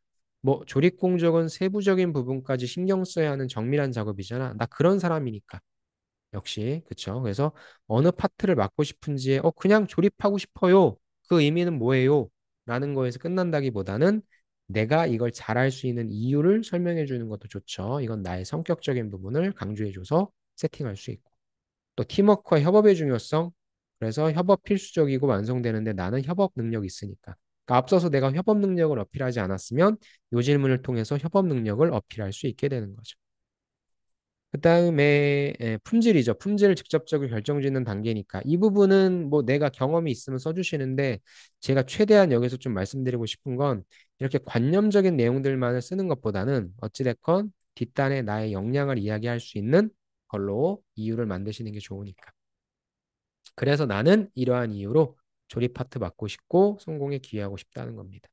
뭐 조립 공정은 세부적인 부분까지 신경 써야 하는 정밀한 작업이잖아. 나 그런 사람이니까. 역시 그쵸. 그래서 어느 파트를 맡고 싶은지에 그냥 조립하고 싶어요. 그 의미는 뭐예요? 라는 거에서 끝난다기보다는 내가 이걸 잘할 수 있는 이유를 설명해 주는 것도 좋죠. 이건 나의 성격적인 부분을 강조해 줘서 세팅할 수 있고. 또 팀워크와 협업의 중요성. 그래서 협업 필수적이고 완성되는데 나는 협업 능력이 있으니까. 그러니까 앞서서 내가 협업 능력을 어필하지 않았으면 이 질문을 통해서 협업 능력을 어필할 수 있게 되는 거죠. 그다음에 품질이죠. 품질을 직접적으로 결정짓는 단계니까 이 부분은 뭐 내가 경험이 있으면 써주시는데 제가 최대한 여기서 좀 말씀드리고 싶은 건 이렇게 관념적인 내용들만을 쓰는 것보다는 어찌됐건 뒷단에 나의 역량을 이야기할 수 있는 걸로 이유를 만드시는 게 좋으니까. 그래서 나는 이러한 이유로 조립 파트 맡고 싶고 성공에 기여하고 싶다는 겁니다.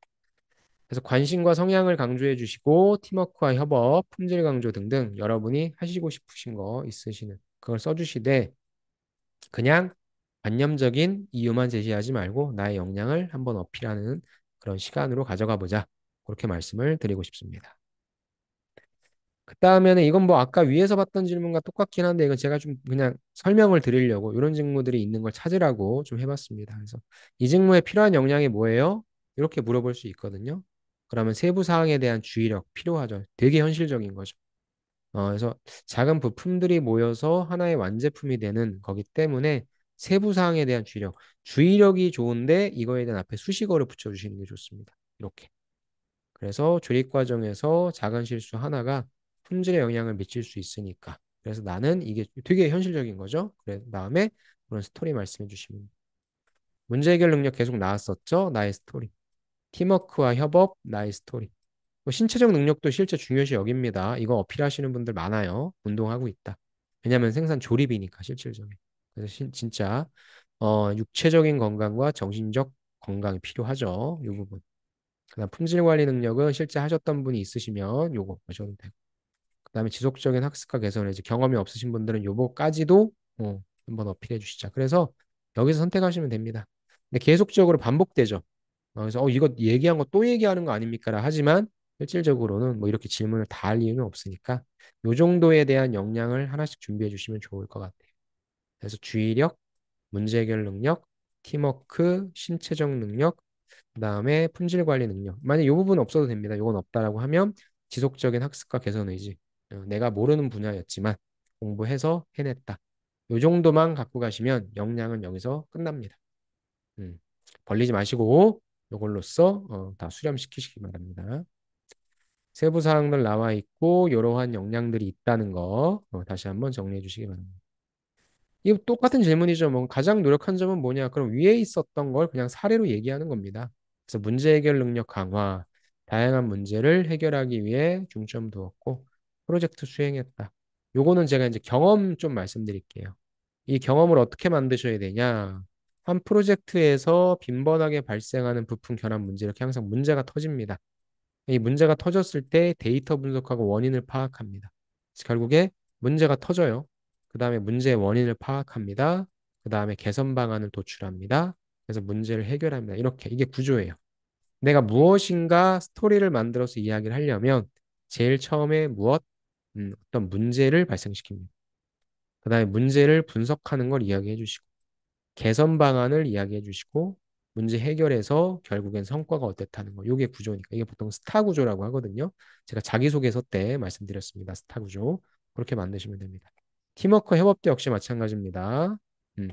그래서 관심과 성향을 강조해 주시고 팀워크와 협업, 품질 강조 등등 여러분이 하시고 싶으신 거 있으시는 그걸 써주시되 그냥 관념적인 이유만 제시하지 말고 나의 역량을 한번 어필하는 그런 시간으로 가져가 보자. 그렇게 말씀을 드리고 싶습니다. 그 다음에는 이건 뭐 아까 위에서 봤던 질문과 똑같긴 한데 이건 제가 좀 그냥 설명을 드리려고 이런 직무들이 있는 걸 찾으라고 좀 해봤습니다. 그래서 이 직무에 필요한 역량이 뭐예요? 이렇게 물어볼 수 있거든요. 그러면 세부 사항에 대한 주의력 필요하죠. 되게 현실적인 거죠. 그래서 작은 부품들이 모여서 하나의 완제품이 되는 거기 때문에 세부 사항에 대한 주의력. 주의력이 좋은데 이거에 대한 앞에 수식어를 붙여주시는 게 좋습니다. 이렇게. 그래서 조립 과정에서 작은 실수 하나가 품질에 영향을 미칠 수 있으니까. 그래서 나는 이게 되게 현실적인 거죠. 그래 다음에 그런 스토리 말씀해 주시면 돼요. 문제 해결 능력 계속 나왔었죠. 나의 스토리. 팀워크와 협업, 나의 스토리. 뭐 신체적 능력도 실제 중요시 여깁니다. 이거 어필하시는 분들 많아요. 운동하고 있다. 왜냐하면 생산 조립이니까 실질적인. 그래서 진짜 육체적인 건강과 정신적 건강이 필요하죠. 이 부분. 그다음 품질 관리 능력은 실제 하셨던 분이 있으시면 요거 보셔도 되고. 그다음에 지속적인 학습과 개선에 이제 경험이 없으신 분들은 요거까지도 한번 어필해 주시자. 그래서 여기서 선택하시면 됩니다. 근데 계속적으로 반복되죠. 그래서 이거 얘기한 거 또 얘기하는 거 아닙니까? 하지만 실질적으로는 뭐 이렇게 질문을 다 할 이유는 없으니까 요 정도에 대한 역량을 하나씩 준비해 주시면 좋을 것 같아요. 그래서 주의력, 문제 해결 능력, 팀워크, 신체적 능력, 그다음에 품질 관리 능력. 만약 이 부분 없어도 됩니다. 이건 없다라고 하면 지속적인 학습과 개선 의지. 내가 모르는 분야였지만 공부해서 해냈다. 요 정도만 갖고 가시면 역량은 여기서 끝납니다. 음. 벌리지 마시고 요걸로써 다 수렴시키시기 바랍니다. 세부 사항들 나와 있고 이러한 역량들이 있다는 거 다시 한번 정리해 주시기 바랍니다. 이거 똑같은 질문이죠. 뭐 가장 노력한 점은 뭐냐? 그럼 위에 있었던 걸 그냥 사례로 얘기하는 겁니다. 그래서 문제 해결 능력 강화, 다양한 문제를 해결하기 위해 중점 두었고 프로젝트 수행했다. 요거는 제가 이제 경험 좀 말씀드릴게요. 이 경험을 어떻게 만드셔야 되냐? 한 프로젝트에서 빈번하게 발생하는 부품 결합 문제 이렇게 항상 문제가 터집니다. 이 문제가 터졌을 때 데이터 분석하고 원인을 파악합니다. 그래서 결국에 문제가 터져요. 그 다음에 문제의 원인을 파악합니다. 그 다음에 개선 방안을 도출합니다. 그래서 문제를 해결합니다. 이렇게 이게 구조예요. 내가 무엇인가 스토리를 만들어서 이야기를 하려면 제일 처음에 어떤 문제를 발생시킵니다. 그 다음에 문제를 분석하는 걸 이야기해 주시고 개선 방안을 이야기해 주시고 문제 해결해서 결국엔 성과가 어땠다는 거. 이게 구조니까. 이게 보통 스타 구조라고 하거든요. 제가 자기소개서 때 말씀드렸습니다. 스타 구조. 그렇게 만드시면 됩니다. 팀워크 협업도 역시 마찬가지입니다. 음.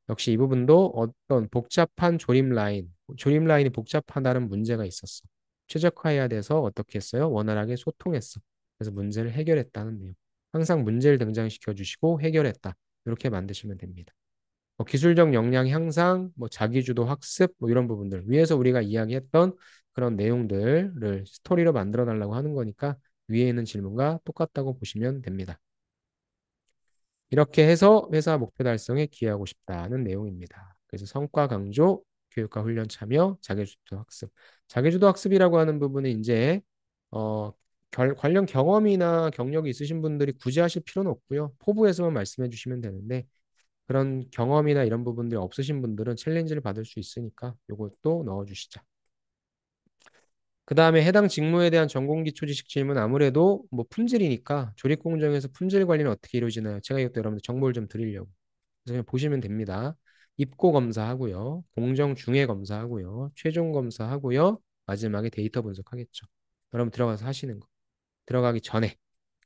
역시 이 부분도 어떤 복잡한 조립 라인이 복잡하다는 문제가 있었어. 최적화해야 돼서 어떻게 했어요? 원활하게 소통했어. 그래서 문제를 해결했다는 내용. 항상 문제를 등장시켜 주시고 해결했다. 이렇게 만드시면 됩니다. 기술적 역량 향상, 뭐 자기주도 학습, 뭐 이런 부분들 위에서 우리가 이야기했던 그런 내용들을 스토리로 만들어 달라고 하는 거니까 위에 있는 질문과 똑같다고 보시면 됩니다. 이렇게 해서 회사 목표 달성에 기여하고 싶다는 내용입니다. 그래서 성과 강조, 교육과 훈련 참여, 자기주도 학습. 자기주도 학습이라고 하는 부분은 이제 어, 관련 경험이나 경력이 있으신 분들이 굳이 하실 필요는 없고요. 포부에서만 말씀해 주시면 되는데 그런 경험이나 이런 부분들이 없으신 분들은 챌린지를 받을 수 있으니까 이것도 넣어주시죠. 그 다음에 해당 직무에 대한 전공기초 지식 질문 아무래도 뭐 품질이니까 조립 공정에서 품질 관리는 어떻게 이루어지나요? 제가 이것도 여러분들 정보를 좀 드리려고. 그래서 그냥 보시면 됩니다. 입고 검사하고요. 공정 중에 검사하고요. 최종 검사하고요. 마지막에 데이터 분석하겠죠. 여러분 들어가서 하시는 거. 들어가기 전에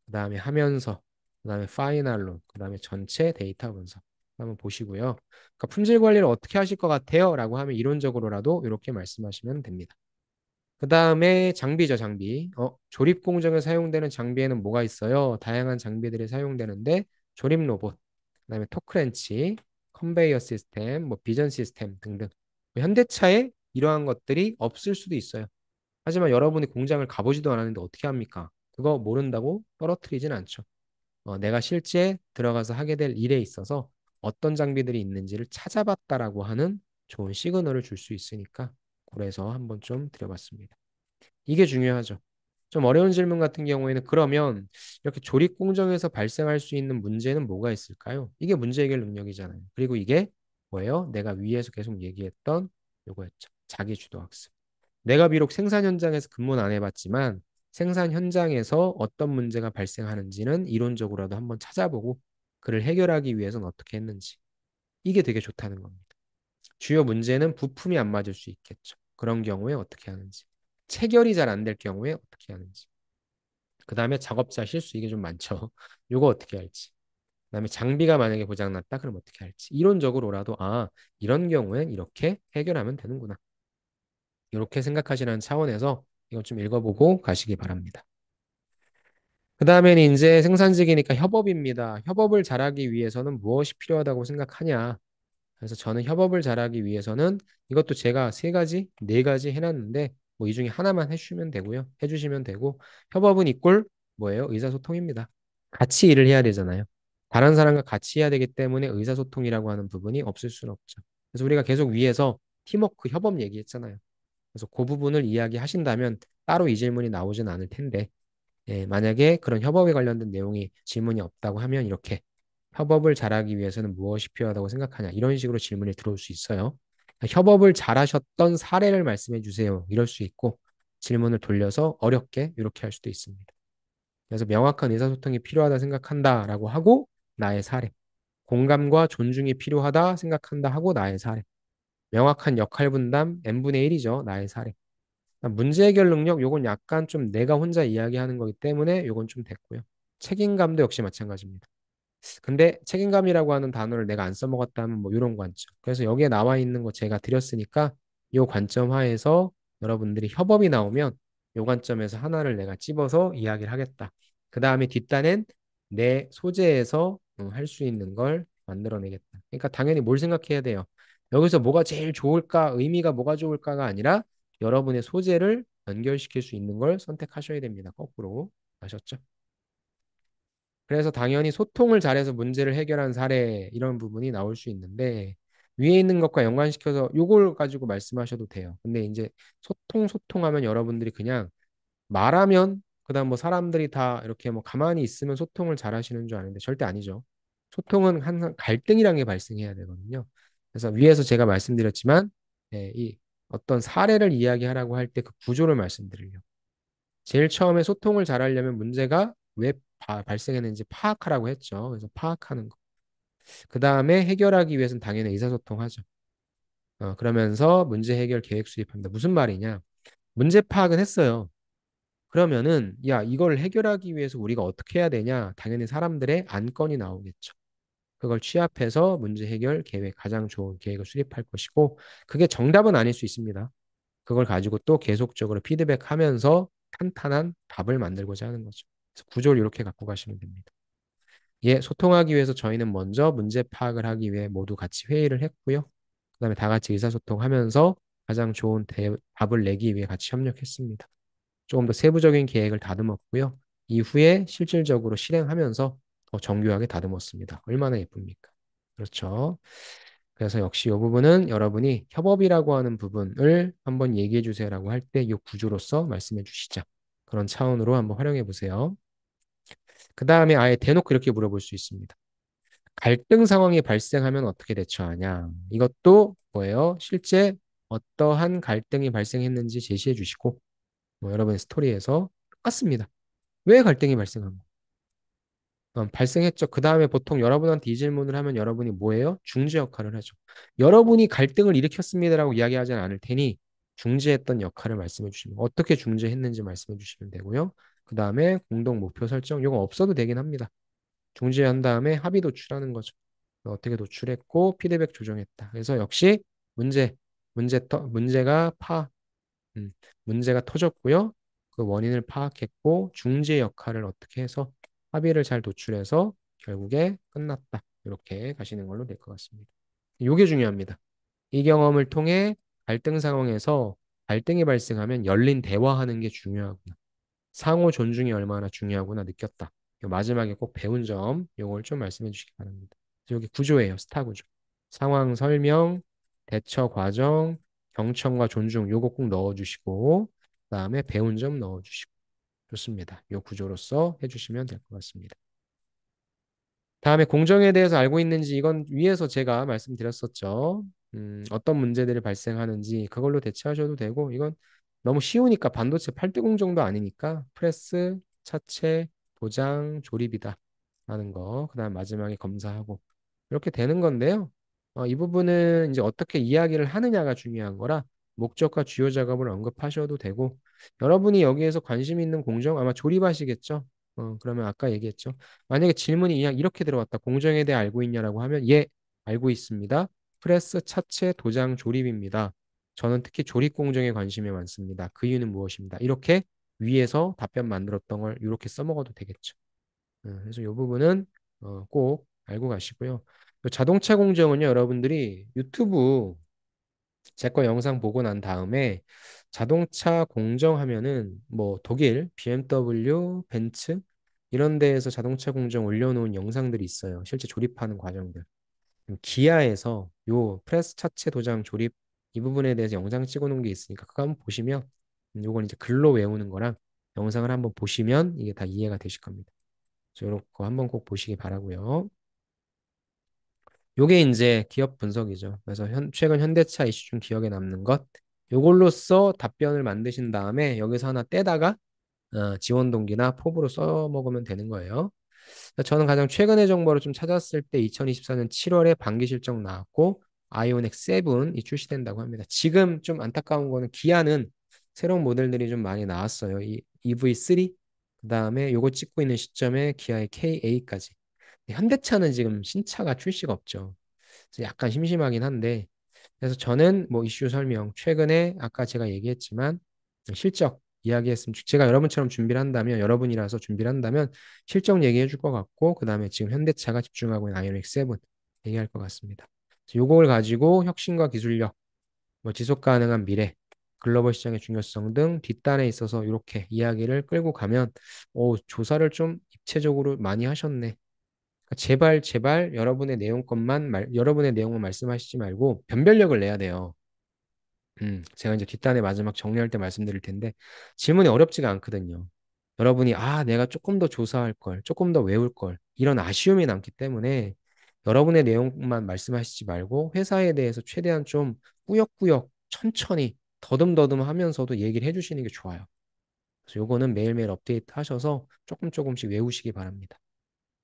그 다음에 하면서, 그 다음에 파이널로, 그 다음에 전체 데이터 분석 한번 보시고요. 그러니까 품질 관리를 어떻게 하실 것 같아요? 라고 하면 이론적으로라도 이렇게 말씀하시면 됩니다. 그 다음에 장비죠, 장비. 조립 공정에 사용되는 장비에는 뭐가 있어요? 다양한 장비들이 사용되는데 조립 로봇, 그 다음에 토크렌치, 컨베이어 시스템, 뭐 비전 시스템 등등. 현대차에 이러한 것들이 없을 수도 있어요. 하지만 여러분이 공장을 가보지도 않았는데 어떻게 합니까? 그거 모른다고 떨어뜨리진 않죠. 내가 실제 들어가서 하게 될 일에 있어서 어떤 장비들이 있는지를 찾아봤다라고 하는 좋은 시그널을 줄 수 있으니까 그래서 한번 좀 드려봤습니다. 이게 중요하죠. 좀 어려운 질문 같은 경우에는 그러면 이렇게 조립 공정에서 발생할 수 있는 문제는 뭐가 있을까요? 이게 문제 해결 능력이잖아요. 그리고 이게 뭐예요? 내가 위에서 계속 얘기했던 요거였죠. 자기 주도 학습. 내가 비록 생산 현장에서 근무는 안 해봤지만 생산 현장에서 어떤 문제가 발생하는지는 이론적으로라도 한번 찾아보고 그를 해결하기 위해서는 어떻게 했는지 이게 되게 좋다는 겁니다. 주요 문제는 부품이 안 맞을 수 있겠죠. 그런 경우에 어떻게 하는지 체결이 잘 안 될 경우에 어떻게 하는지 그 다음에 작업자 실수 이게 좀 많죠. 요거 어떻게 할지. 그 다음에 장비가 만약에 고장났다 그럼 어떻게 할지. 이론적으로라도 이런 경우엔 이렇게 해결하면 되는구나. 이렇게 생각하시는 차원에서 이거 좀 읽어보고 가시기 바랍니다. 그 다음에는 이제 생산직이니까 협업입니다. 협업을 잘하기 위해서는 무엇이 필요하다고 생각하냐? 그래서 저는 협업을 잘하기 위해서는 이것도 제가 세 가지, 네 가지 해놨는데 뭐 이 중에 하나만 해주시면 되고요. 해주시면 되고 협업은 이꼴 뭐예요? 의사소통입니다. 같이 일을 해야 되잖아요. 다른 사람과 같이 해야 되기 때문에 의사소통이라고 하는 부분이 없을 수는 없죠. 그래서 우리가 계속 위에서 팀워크, 협업 얘기했잖아요. 그래서 그 부분을 이야기하신다면 따로 이 질문이 나오진 않을 텐데 예, 만약에 그런 협업에 관련된 내용이 질문이 없다고 하면 이렇게 협업을 잘하기 위해서는 무엇이 필요하다고 생각하냐 이런 식으로 질문이 들어올 수 있어요. 협업을 잘하셨던 사례를 말씀해 주세요. 이럴 수 있고 질문을 돌려서 어렵게 이렇게 할 수도 있습니다. 그래서 명확한 의사소통이 필요하다 생각한다라고 하고 나의 사례. 공감과 존중이 필요하다 생각한다 하고 나의 사례. 명확한 역할 분담 n분의 1이죠. 나의 사례. 문제 해결 능력 요건 약간 좀 내가 혼자 이야기하는 거기 때문에 요건 좀 됐고요. 책임감도 역시 마찬가지입니다. 근데 책임감이라고 하는 단어를 내가 안 써먹었다면 뭐 이런 관점. 그래서 여기에 나와 있는 거 제가 드렸으니까 이 관점 하에서 여러분들이 협업이 나오면 이 관점에서 하나를 내가 찝어서 이야기를 하겠다. 그 다음에 뒷단엔 내 소재에서 할 수 있는 걸 만들어내겠다. 그러니까 당연히 뭘 생각해야 돼요. 여기서 뭐가 제일 좋을까, 의미가 뭐가 좋을까가 아니라 여러분의 소재를 연결시킬 수 있는 걸 선택하셔야 됩니다. 거꾸로. 아셨죠? 그래서 당연히 소통을 잘해서 문제를 해결한 사례 이런 부분이 나올 수 있는데 위에 있는 것과 연관시켜서 요걸 가지고 말씀하셔도 돼요. 근데 이제 소통하면 여러분들이 그냥 말하면 그다음 뭐 사람들이 다 이렇게 뭐 가만히 있으면 소통을 잘하시는 줄 아는데 절대 아니죠. 소통은 항상 갈등이라는 게 발생해야 되거든요. 그래서 위에서 제가 말씀드렸지만 이 어떤 사례를 이야기하라고 할 때 그 구조를 말씀드리려고. 제일 처음에 소통을 잘하려면 문제가 왜 발생했는지 파악하라고 했죠. 그래서 파악하는 거. 그 다음에 해결하기 위해서는 당연히 의사소통하죠. 그러면서 문제 해결 계획 수립합니다. 무슨 말이냐? 문제 파악은 했어요. 그러면은 야 이걸 해결하기 위해서 우리가 어떻게 해야 되냐? 당연히 사람들의 안건이 나오겠죠. 그걸 취합해서 문제 해결 계획, 가장 좋은 계획을 수립할 것이고 그게 정답은 아닐 수 있습니다. 그걸 가지고 또 계속적으로 피드백하면서 탄탄한 답을 만들고자 하는 거죠. 그래서 구조를 이렇게 갖고 가시면 됩니다. 예, 소통하기 위해서 저희는 먼저 문제 파악을 하기 위해 모두 같이 회의를 했고요. 그다음에 다 같이 의사소통하면서 가장 좋은 답을 내기 위해 같이 협력했습니다. 조금 더 세부적인 계획을 다듬었고요. 이후에 실질적으로 실행하면서 더 정교하게 다듬었습니다. 얼마나 예쁩니까? 그렇죠. 그래서 역시 이 부분은 여러분이 협업이라고 하는 부분을 한번 얘기해 주세요라고 할 때 이 구조로서 말씀해 주시죠. 그런 차원으로 한번 활용해 보세요. 그 다음에 아예 대놓고 이렇게 물어볼 수 있습니다. 갈등 상황이 발생하면 어떻게 대처하냐? 이것도 뭐예요? 실제 어떠한 갈등이 발생했는지 제시해 주시고 뭐 여러분의 스토리에서 똑같습니다. 왜 갈등이 발생한 거? 발생했죠. 그 다음에 보통 여러분한테 이 질문을 하면 여러분이 뭐예요? 중재 역할을 하죠. 여러분이 갈등을 일으켰습니다라고 이야기하지는 않을 테니 중재했던 역할을 말씀해 주시면 어떻게 중재했는지 말씀해 주시면 되고요. 그 다음에 공동 목표 설정 이거 없어도 되긴 합니다. 중재한 다음에 합의 도출하는 거죠. 어떻게 도출했고 피드백 조정했다. 그래서 역시 문제 문제가 음, 문제가 터졌고요. 그 원인을 파악했고 중재 역할을 어떻게 해서 합의를 잘 도출해서 결국에 끝났다. 이렇게 가시는 걸로 될 것 같습니다. 이게 중요합니다. 이 경험을 통해 갈등 상황에서 갈등이 발생하면 열린 대화하는 게 중요하구나. 상호 존중이 얼마나 중요하구나 느꼈다. 마지막에 꼭 배운 점, 이걸 좀 말씀해 주시기 바랍니다. 여기 구조예요. 스타 구조. 상황 설명, 대처 과정, 경청과 존중, 요거 꼭 넣어주시고, 그다음에 배운 점 넣어주시고. 좋습니다. 요 구조로서 해주시면 될 것 같습니다. 다음에 공정에 대해서 알고 있는지 이건 위에서 제가 말씀드렸었죠. 어떤 문제들이 발생하는지 그걸로 대처하셔도 되고 이건 너무 쉬우니까 반도체 8대 공정도 아니니까 프레스, 차체, 도장, 조립이다 라는 거. 그다음 마지막에 검사하고 이렇게 되는 건데요. 이 부분은 이제 어떻게 이야기를 하느냐가 중요한 거라 목적과 주요 작업을 언급하셔도 되고 여러분이 여기에서 관심 있는 공정 아마 조립하시겠죠. 그러면 아까 얘기했죠. 만약에 질문이 그냥 이렇게 들어왔다. 공정에 대해 알고 있냐라고 하면 예, 알고 있습니다. 프레스 차체 도장 조립입니다. 저는 특히 조립 공정에 관심이 많습니다. 그 이유는 무엇입니다. 이렇게 위에서 답변 만들었던 걸 이렇게 써먹어도 되겠죠. 그래서 이 부분은 꼭 알고 가시고요. 자동차 공정은요, 여러분들이 유튜브 제 거 영상 보고 난 다음에 자동차 공정하면은 뭐 독일, BMW, 벤츠 이런 데에서 자동차 공정 올려놓은 영상들이 있어요. 실제 조립하는 과정들. 기아에서 요 프레스 차체 도장 조립 이 부분에 대해서 영상 찍어놓은 게 있으니까 그거 한번 보시면 요건 이제 글로 외우는 거랑 영상을 한번 보시면 이게 다 이해가 되실 겁니다. 요런 거 한번 꼭 보시기 바라고요. 요게 이제 기업 분석이죠. 그래서 최근 현대차 이슈 중 기억에 남는 것 요걸로써 답변을 만드신 다음에 여기서 하나 떼다가 지원 동기나 포부로 써먹으면 되는 거예요. 저는 가장 최근의 정보를 좀 찾았을 때 2024년 7월에 반기 실적 나왔고 아이오닉 7이 출시된다고 합니다. 지금 좀 안타까운 거는 기아는 새로운 모델들이 좀 많이 나왔어요. 이 EV3 그다음에 요거 찍고 있는 시점에 기아의 KA까지. 현대차는 지금 신차가 출시가 없죠. 그래서 약간 심심하긴 한데 그래서 저는 뭐 이슈 설명 최근에 아까 제가 얘기했지만 실적 이야기했으면 제가 여러분처럼 준비를 한다면 여러분이라서 준비를 한다면 실적 얘기해 줄 것 같고 그다음에 지금 현대차가 집중하고 있는 아이오닉 7 얘기할 것 같습니다. 요걸 가지고 혁신과 기술력, 뭐 지속 가능한 미래, 글로벌 시장의 중요성 등 뒷단에 있어서 이렇게 이야기를 끌고 가면 조사를 좀 입체적으로 많이 하셨네. 제발 제발 여러분의 내용만 말씀하시지 말고 변별력을 내야 돼요. 제가 이제 뒷단에 마지막 정리할 때 말씀드릴 텐데 질문이 어렵지가 않거든요. 여러분이 내가 조금 더 조사할 걸, 조금 더 외울 걸 이런 아쉬움이 남기 때문에 여러분의 내용만 말씀하시지 말고 회사에 대해서 최대한 좀 꾸역꾸역 천천히 더듬더듬 하면서도 얘기를 해주시는 게 좋아요. 그래서 요거는 매일매일 업데이트 하셔서 조금 조금씩 외우시기 바랍니다.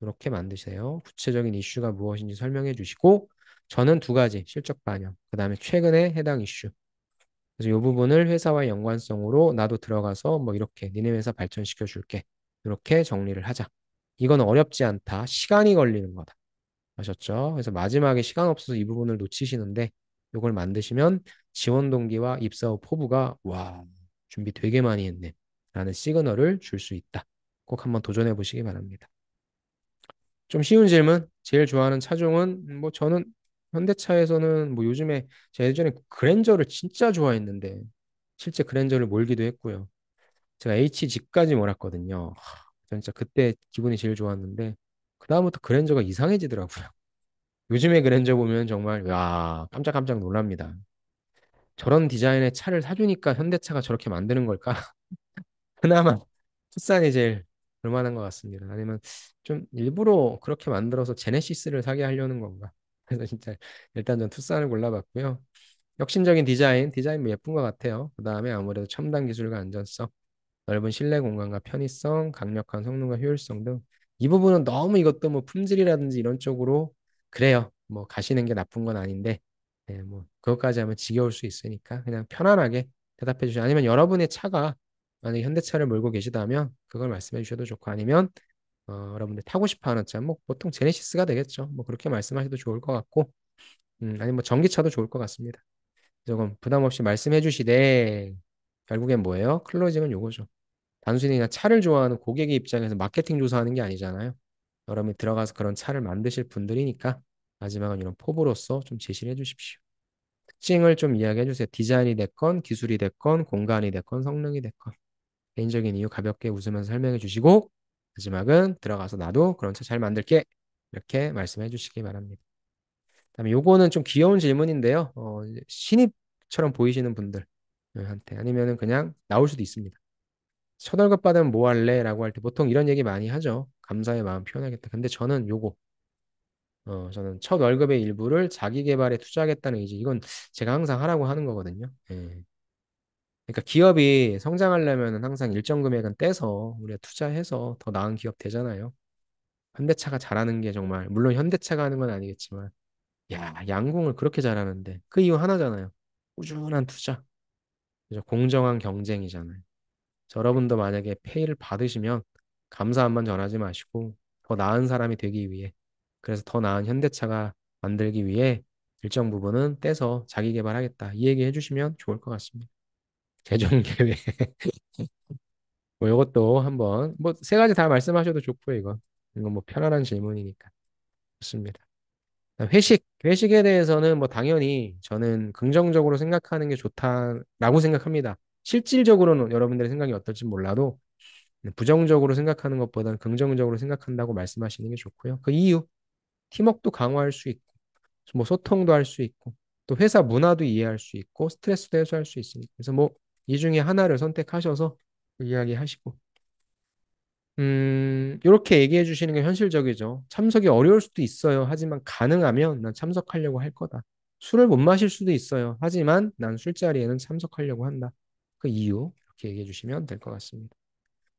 이렇게 만드세요. 구체적인 이슈가 무엇인지 설명해 주시고 저는 두 가지 실적 반영, 그 다음에 최근에 해당 이슈. 그래서 이 부분을 회사와의 연관성으로 나도 들어가서 뭐 이렇게 니네 회사 발전시켜 줄게. 이렇게 정리를 하자. 이건 어렵지 않다. 시간이 걸리는 거다. 아셨죠? 그래서 마지막에 시간 없어서 이 부분을 놓치시는데 이걸 만드시면 지원 동기와 입사 후 포부가 와, 준비 되게 많이 했네. 라는 시그널을 줄 수 있다. 꼭 한번 도전해 보시기 바랍니다. 좀 쉬운 질문. 제일 좋아하는 차종은 뭐 저는 현대차에서는 뭐 요즘에 제가 예전에 그랜저를 진짜 좋아했는데 실제 그랜저를 몰기도 했고요. 제가 HG까지 몰았거든요. 진짜 그때 기분이 제일 좋았는데 그다음부터 그랜저가 이상해지더라고요. 요즘에 그랜저 보면 정말 야 깜짝깜짝 놀랍니다. 저런 디자인의 차를 사주니까 현대차가 저렇게 만드는 걸까? 그나마 투싼이 제일 볼만한 것 같습니다. 아니면 좀 일부러 그렇게 만들어서 제네시스를 사게 하려는 건가? 그래서 진짜 일단 전 투싼을 골라봤고요. 혁신적인 디자인 뭐 예쁜 것 같아요. 그 다음에 아무래도 첨단 기술과 안전성, 넓은 실내 공간과 편의성, 강력한 성능과 효율성 등 이 부분은 너무 이것도 뭐 품질이라든지 이런 쪽으로 그래요. 뭐 가시는 게 나쁜 건 아닌데 뭐 그것까지 하면 지겨울 수 있으니까 그냥 편안하게 대답해 주시죠. 아니면 여러분의 차가 만약에 현대차를 몰고 계시다면 그걸 말씀해 주셔도 좋고 아니면 여러분들 타고 싶어 하는 차, 뭐 보통 제네시스가 되겠죠. 뭐 그렇게 말씀하셔도 좋을 것 같고 아니면 뭐 전기차도 좋을 것 같습니다. 조금 부담 없이 말씀해 주시되 결국엔 뭐예요? 클로징은 요거죠. 단순히 그냥 차를 좋아하는 고객의 입장에서 마케팅 조사하는 게 아니잖아요. 여러분이 들어가서 그런 차를 만드실 분들이니까 마지막은 이런 포부로서 좀 제시를 해 주십시오. 특징을 좀 이야기해 주세요. 디자인이 됐건 기술이 됐건 공간이 됐건 성능이 됐건 개인적인 이유 가볍게 웃으면서 설명해 주시고 마지막은 들어가서 나도 그런 차 잘 만들게 이렇게 말씀해 주시기 바랍니다. 그다음에 요거는 좀 귀여운 질문인데요. 신입처럼 보이시는 분들한테 아니면은 그냥 나올 수도 있습니다. 첫 월급 받으면 뭐 할래? 라고 할 때 보통 이런 얘기 많이 하죠. 감사의 마음 표현하겠다. 근데 저는 저는 첫 월급의 일부를 자기 개발에 투자하겠다는 의지. 이건 제가 항상 하라고 하는 거거든요. 예. 그러니까 기업이 성장하려면 항상 일정 금액은 떼서 우리가 투자해서 더 나은 기업 되잖아요. 현대차가 잘하는 게 정말, 물론 현대차가 하는 건 아니겠지만, 야, 양궁을 그렇게 잘하는데 그 이유 하나잖아요. 꾸준한 투자. 그죠? 공정한 경쟁이잖아요. 여러분도 만약에 페이를 받으시면 감사 한번 전하지 마시고 더 나은 사람이 되기 위해 그래서 더 나은 현대차가 만들기 위해 일정 부분은 떼서 자기 개발하겠다. 이 얘기 해주시면 좋을 것 같습니다. 재정 계획. 뭐 이것도 한번 뭐 세 가지 다 말씀하셔도 좋고요, 이거. 이건 뭐 편안한 질문이니까. 좋습니다. 회식에 대해서는 뭐 당연히 저는 긍정적으로 생각하는 게 좋다라고 생각합니다. 실질적으로는 여러분들의 생각이 어떨지 몰라도 부정적으로 생각하는 것보다는 긍정적으로 생각한다고 말씀하시는 게 좋고요. 그 이유, 팀워크도 강화할 수 있고, 뭐 소통도 할 수 있고, 또 회사 문화도 이해할 수 있고, 스트레스도 해소할 수 있으니까. 그래서 뭐 이 중에 하나를 선택하셔서 이야기하시고, 이렇게 얘기해 주시는 게 현실적이죠. 참석이 어려울 수도 있어요. 하지만 가능하면 난 참석하려고 할 거다. 술을 못 마실 수도 있어요. 하지만 난 술자리에는 참석하려고 한다. 그 이유, 이렇게 얘기해 주시면 될 것 같습니다.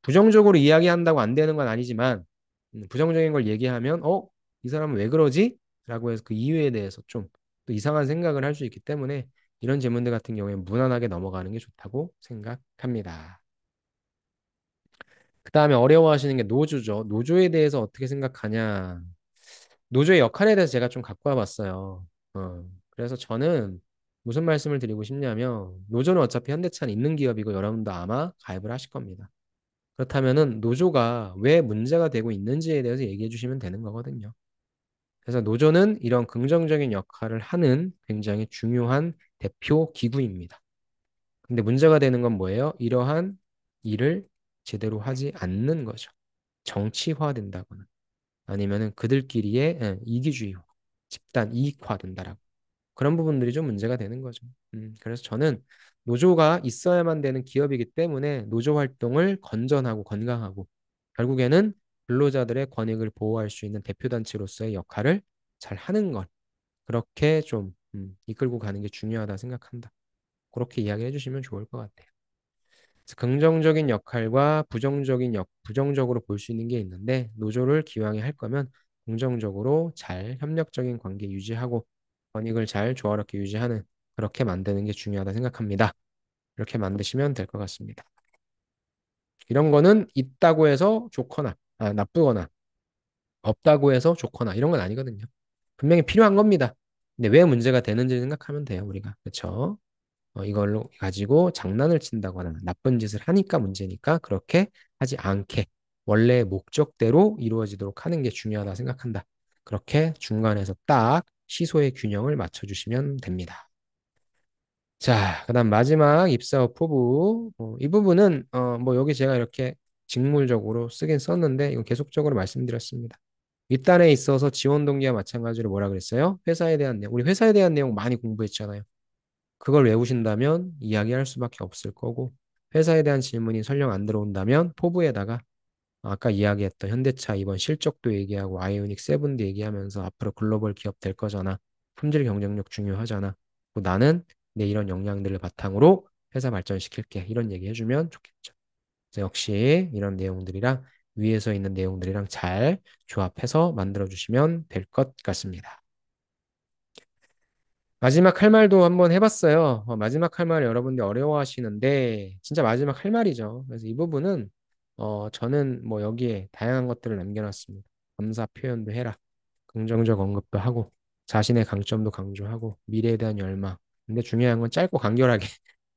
부정적으로 이야기한다고 안 되는 건 아니지만 부정적인 걸 얘기하면 이 사람은 왜 그러지? 라고 해서 그 이유에 대해서 좀 또 이상한 생각을 할 수 있기 때문에 이런 질문들 같은 경우에 무난하게 넘어가는 게 좋다고 생각합니다. 그 다음에 어려워하시는 게 노조죠. 노조에 대해서 어떻게 생각하냐? 노조의 역할에 대해서 제가 좀 갖고 와봤어요. 그래서 저는 무슨 말씀을 드리고 싶냐면 노조는 어차피 현대차는 있는 기업이고 여러분도 아마 가입을 하실 겁니다. 그렇다면은 노조가 왜 문제가 되고 있는지에 대해서 얘기해 주시면 되는 거거든요. 그래서 노조는 이런 긍정적인 역할을 하는 굉장히 중요한 대표 기구입니다. 근데 문제가 되는 건 뭐예요? 이러한 일을 제대로 하지 않는 거죠. 정치화된다거나 아니면은 그들끼리의 이기주의, 집단 이익화된다라고. 그런 부분들이 좀 문제가 되는 거죠. 그래서 저는 노조가 있어야만 되는 기업이기 때문에 노조 활동을 건전하고 건강하고 결국에는 근로자들의 권익을 보호할 수 있는 대표단체로서의 역할을 잘 하는 것. 그렇게 좀 이끌고 가는 게 중요하다 생각한다. 그렇게 이야기해 주시면 좋을 것 같아요. 그래서 긍정적인 역할과 부정적으로 볼 수 있는 게 있는데 노조를 기왕에 할 거면 긍정적으로 잘 협력적인 관계 유지하고 권익을 잘 조화롭게 유지하는 그렇게 만드는 게 중요하다 생각합니다. 이렇게 만드시면 될 것 같습니다. 이런 거는 있다고 해서 좋거나 나쁘거나 없다고 해서 좋거나 이런 건 아니거든요. 분명히 필요한 겁니다. 근데 왜 문제가 되는지 생각하면 돼요, 우리가. 그렇죠? 이걸로 가지고 장난을 친다거나 나쁜 짓을 하니까 문제니까 그렇게 하지 않게 원래 목적대로 이루어지도록 하는 게 중요하다 생각한다. 그렇게 중간에서 딱 시소의 균형을 맞춰주시면 됩니다. 자, 그다음 마지막 입사 후 포부. 이 부분은 뭐 여기 제가 이렇게 직물적으로 쓰긴 썼는데 이건 계속적으로 말씀드렸습니다. 윗단에 있어서 지원 동기와 마찬가지로 뭐라 그랬어요? 회사에 대한 내용. 우리 회사에 대한 내용 많이 공부했잖아요. 그걸 외우신다면 이야기할 수밖에 없을 거고 회사에 대한 질문이 설령 안 들어온다면 포부에다가 아까 이야기했던 현대차 이번 실적도 얘기하고 아이오닉 세븐도 얘기하면서 앞으로 글로벌 기업 될 거잖아. 품질 경쟁력 중요하잖아. 나는 내 이런 역량들을 바탕으로 회사 발전시킬게. 이런 얘기 해주면 좋겠죠. 그래서 역시 이런 내용들이랑 위에서 있는 내용들이랑 잘 조합해서 만들어주시면 될 것 같습니다. 마지막 할 말도 한번 해봤어요. 마지막 할 말 여러분들 어려워하시는데 진짜 마지막 할 말이죠. 그래서 이 부분은 저는 뭐 여기에 다양한 것들을 남겨놨습니다. 감사 표현도 해라. 긍정적 언급도 하고 자신의 강점도 강조하고 미래에 대한 열망. 근데 중요한 건 짧고 간결하게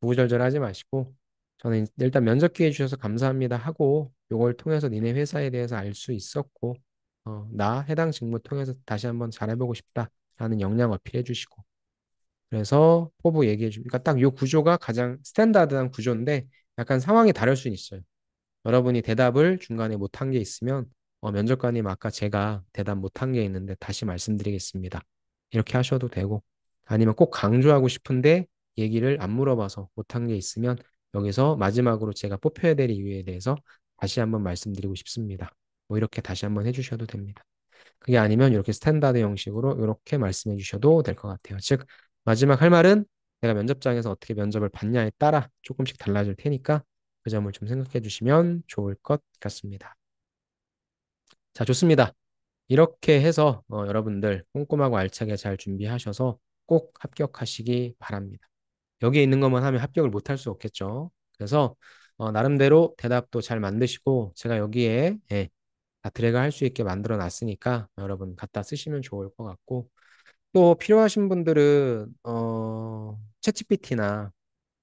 구구절절하지 마시고 저는 일단 면접 기회 주셔서 감사합니다 하고 요걸 통해서 니네 회사에 대해서 알 수 있었고 나 해당 직무 통해서 다시 한번 잘해보고 싶다라는 역량 어필해 주시고 그래서 포부 얘기해 줍니다. 그러니까 딱 이 구조가 가장 스탠다드한 구조인데 약간 상황이 다를 수는 있어요. 여러분이 대답을 중간에 못한 게 있으면 면접관님 아까 제가 대답 못한 게 있는데 다시 말씀드리겠습니다. 이렇게 하셔도 되고 아니면 꼭 강조하고 싶은데 얘기를 안 물어봐서 못한 게 있으면 여기서 마지막으로 제가 뽑혀야 될 이유에 대해서 다시 한번 말씀드리고 싶습니다. 뭐 이렇게 다시 한번 해주셔도 됩니다. 그게 아니면 이렇게 스탠다드 형식으로 이렇게 말씀해 주셔도 될 것 같아요. 즉, 마지막 할 말은 내가 면접장에서 어떻게 면접을 받냐에 따라 조금씩 달라질 테니까 그 점을 좀 생각해 주시면 좋을 것 같습니다. 자, 좋습니다. 이렇게 해서 여러분들 꼼꼼하고 알차게 잘 준비하셔서 꼭 합격하시기 바랍니다. 여기에 있는 것만 하면 합격을 못 할 수 없겠죠. 그래서 나름대로 대답도 잘 만드시고 제가 여기에 예, 다 드래그 할 수 있게 만들어 놨으니까 여러분 갖다 쓰시면 좋을 것 같고 또 필요하신 분들은 챗GPT나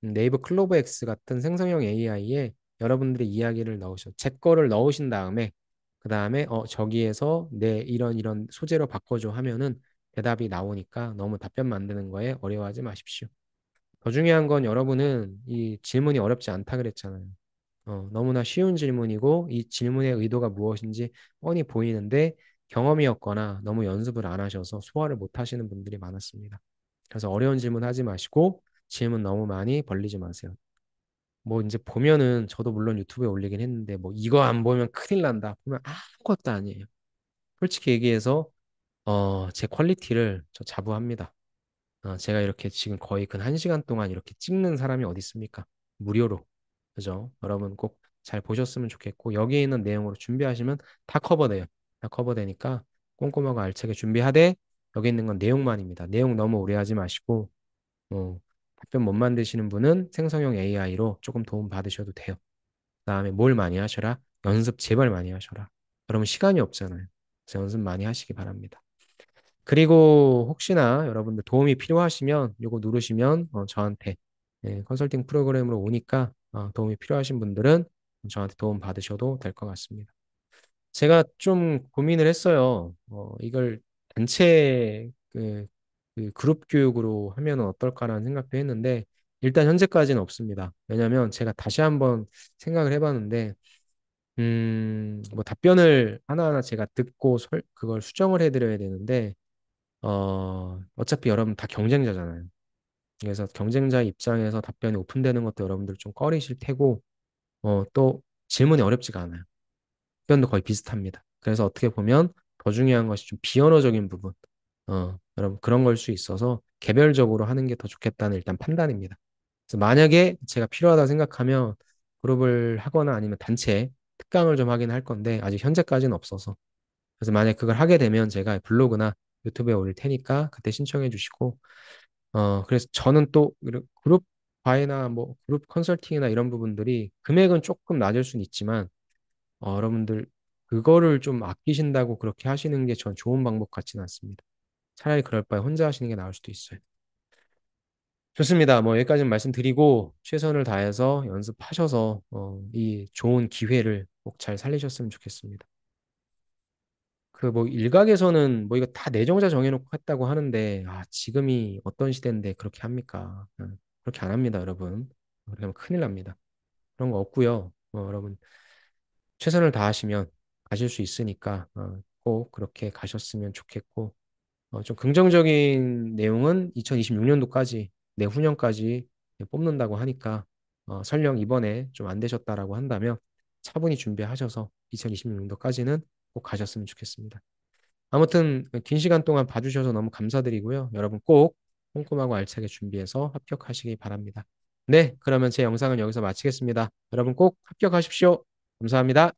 네이버 클로버 X 같은 생성형 AI에 여러분들의 이야기를 넣으셔 제 거를 넣으신 다음에 그 다음에 저기에서 내 이런 소재로 바꿔줘 하면은 대답이 나오니까 너무 답변 만드는 거에 어려워하지 마십시오. 더 중요한 건 여러분은 이 질문이 어렵지 않다 그랬잖아요. 너무나 쉬운 질문이고 이 질문의 의도가 무엇인지 뻔히 보이는데 경험이 없거나 너무 연습을 안 하셔서 소화를 못 하시는 분들이 많았습니다. 그래서 어려운 질문 하지 마시고 질문 너무 많이 벌리지 마세요. 뭐 이제 보면은 저도 물론 유튜브에 올리긴 했는데 뭐 이거 안 보면 큰일 난다. 보면 아무것도 아니에요. 솔직히 얘기해서 제 퀄리티를 저 자부합니다. 제가 이렇게 지금 거의 근 1시간 동안 이렇게 찍는 사람이 어디 있습니까? 무료로. 그죠? 여러분 꼭 잘 보셨으면 좋겠고, 여기에 있는 내용으로 준비하시면 다 커버돼요. 다 커버되니까 꼼꼼하고 알차게 준비하되, 여기 있는 건 내용만입니다. 내용 너무 오래 하지 마시고, 답변 못 만드시는 분은 생성형 AI로 조금 도움 받으셔도 돼요. 그다음에 뭘 많이 하셔라? 연습 제발 많이 하셔라. 여러분 시간이 없잖아요. 그래서 연습 많이 하시기 바랍니다. 그리고 혹시나 여러분들 도움이 필요하시면 요거 누르시면 저한테 컨설팅 프로그램으로 오니까 도움이 필요하신 분들은 저한테 도움 받으셔도 될 것 같습니다. 제가 좀 고민을 했어요. 이걸 단체 그 그룹 교육으로 하면 어떨까라는 생각도 했는데 일단 현재까지는 없습니다. 왜냐하면 제가 다시 한번 생각을 해봤는데 뭐 답변을 하나하나 제가 듣고 그걸 수정을 해드려야 되는데 어차피 여러분 다 경쟁자잖아요. 그래서 경쟁자 입장에서 답변이 오픈되는 것도 여러분들 좀 꺼리실 테고, 또 질문이 어렵지가 않아요. 답변도 거의 비슷합니다. 그래서 어떻게 보면 더 중요한 것이 좀 비언어적인 부분, 여러분 그런 걸 수 있어서 개별적으로 하는 게 더 좋겠다는 일단 판단입니다. 그래서 만약에 제가 필요하다 생각하면 그룹을 하거나 아니면 단체 특강을 좀 하긴 할 건데 아직 현재까지는 없어서 그래서 만약 그걸 하게 되면 제가 블로그나 유튜브에 올릴 테니까 그때 신청해 주시고 그래서 저는 또 그룹 과외나 뭐 그룹 컨설팅이나 이런 부분들이 금액은 조금 낮을 수는 있지만 여러분들 그거를 좀 아끼신다고 그렇게 하시는 게 전 좋은 방법 같지는 않습니다. 차라리 그럴 바에 혼자 하시는 게 나을 수도 있어요. 좋습니다. 뭐 여기까지는 말씀드리고 최선을 다해서 연습하셔서 이 좋은 기회를 꼭 잘 살리셨으면 좋겠습니다. 그 뭐 일각에서는 뭐 이거 다 내정자 정해놓고 했다고 하는데 지금이 어떤 시대인데 그렇게 합니까? 그렇게 안 합니다, 여러분. 그렇게 하면 큰일 납니다. 그런 거 없고요. 여러분 최선을 다하시면 가실 수 있으니까 꼭 그렇게 가셨으면 좋겠고 좀 긍정적인 내용은 2026년도까지 내후년까지 뽑는다고 하니까 설령 이번에 좀 안 되셨다라고 한다면 차분히 준비하셔서 2026년도까지는 꼭 가셨으면 좋겠습니다. 아무튼 긴 시간 동안 봐주셔서 너무 감사드리고요. 여러분 꼭 꼼꼼하고 알차게 준비해서 합격하시기 바랍니다. 네, 그러면 제 영상은 여기서 마치겠습니다. 여러분 꼭 합격하십시오. 감사합니다.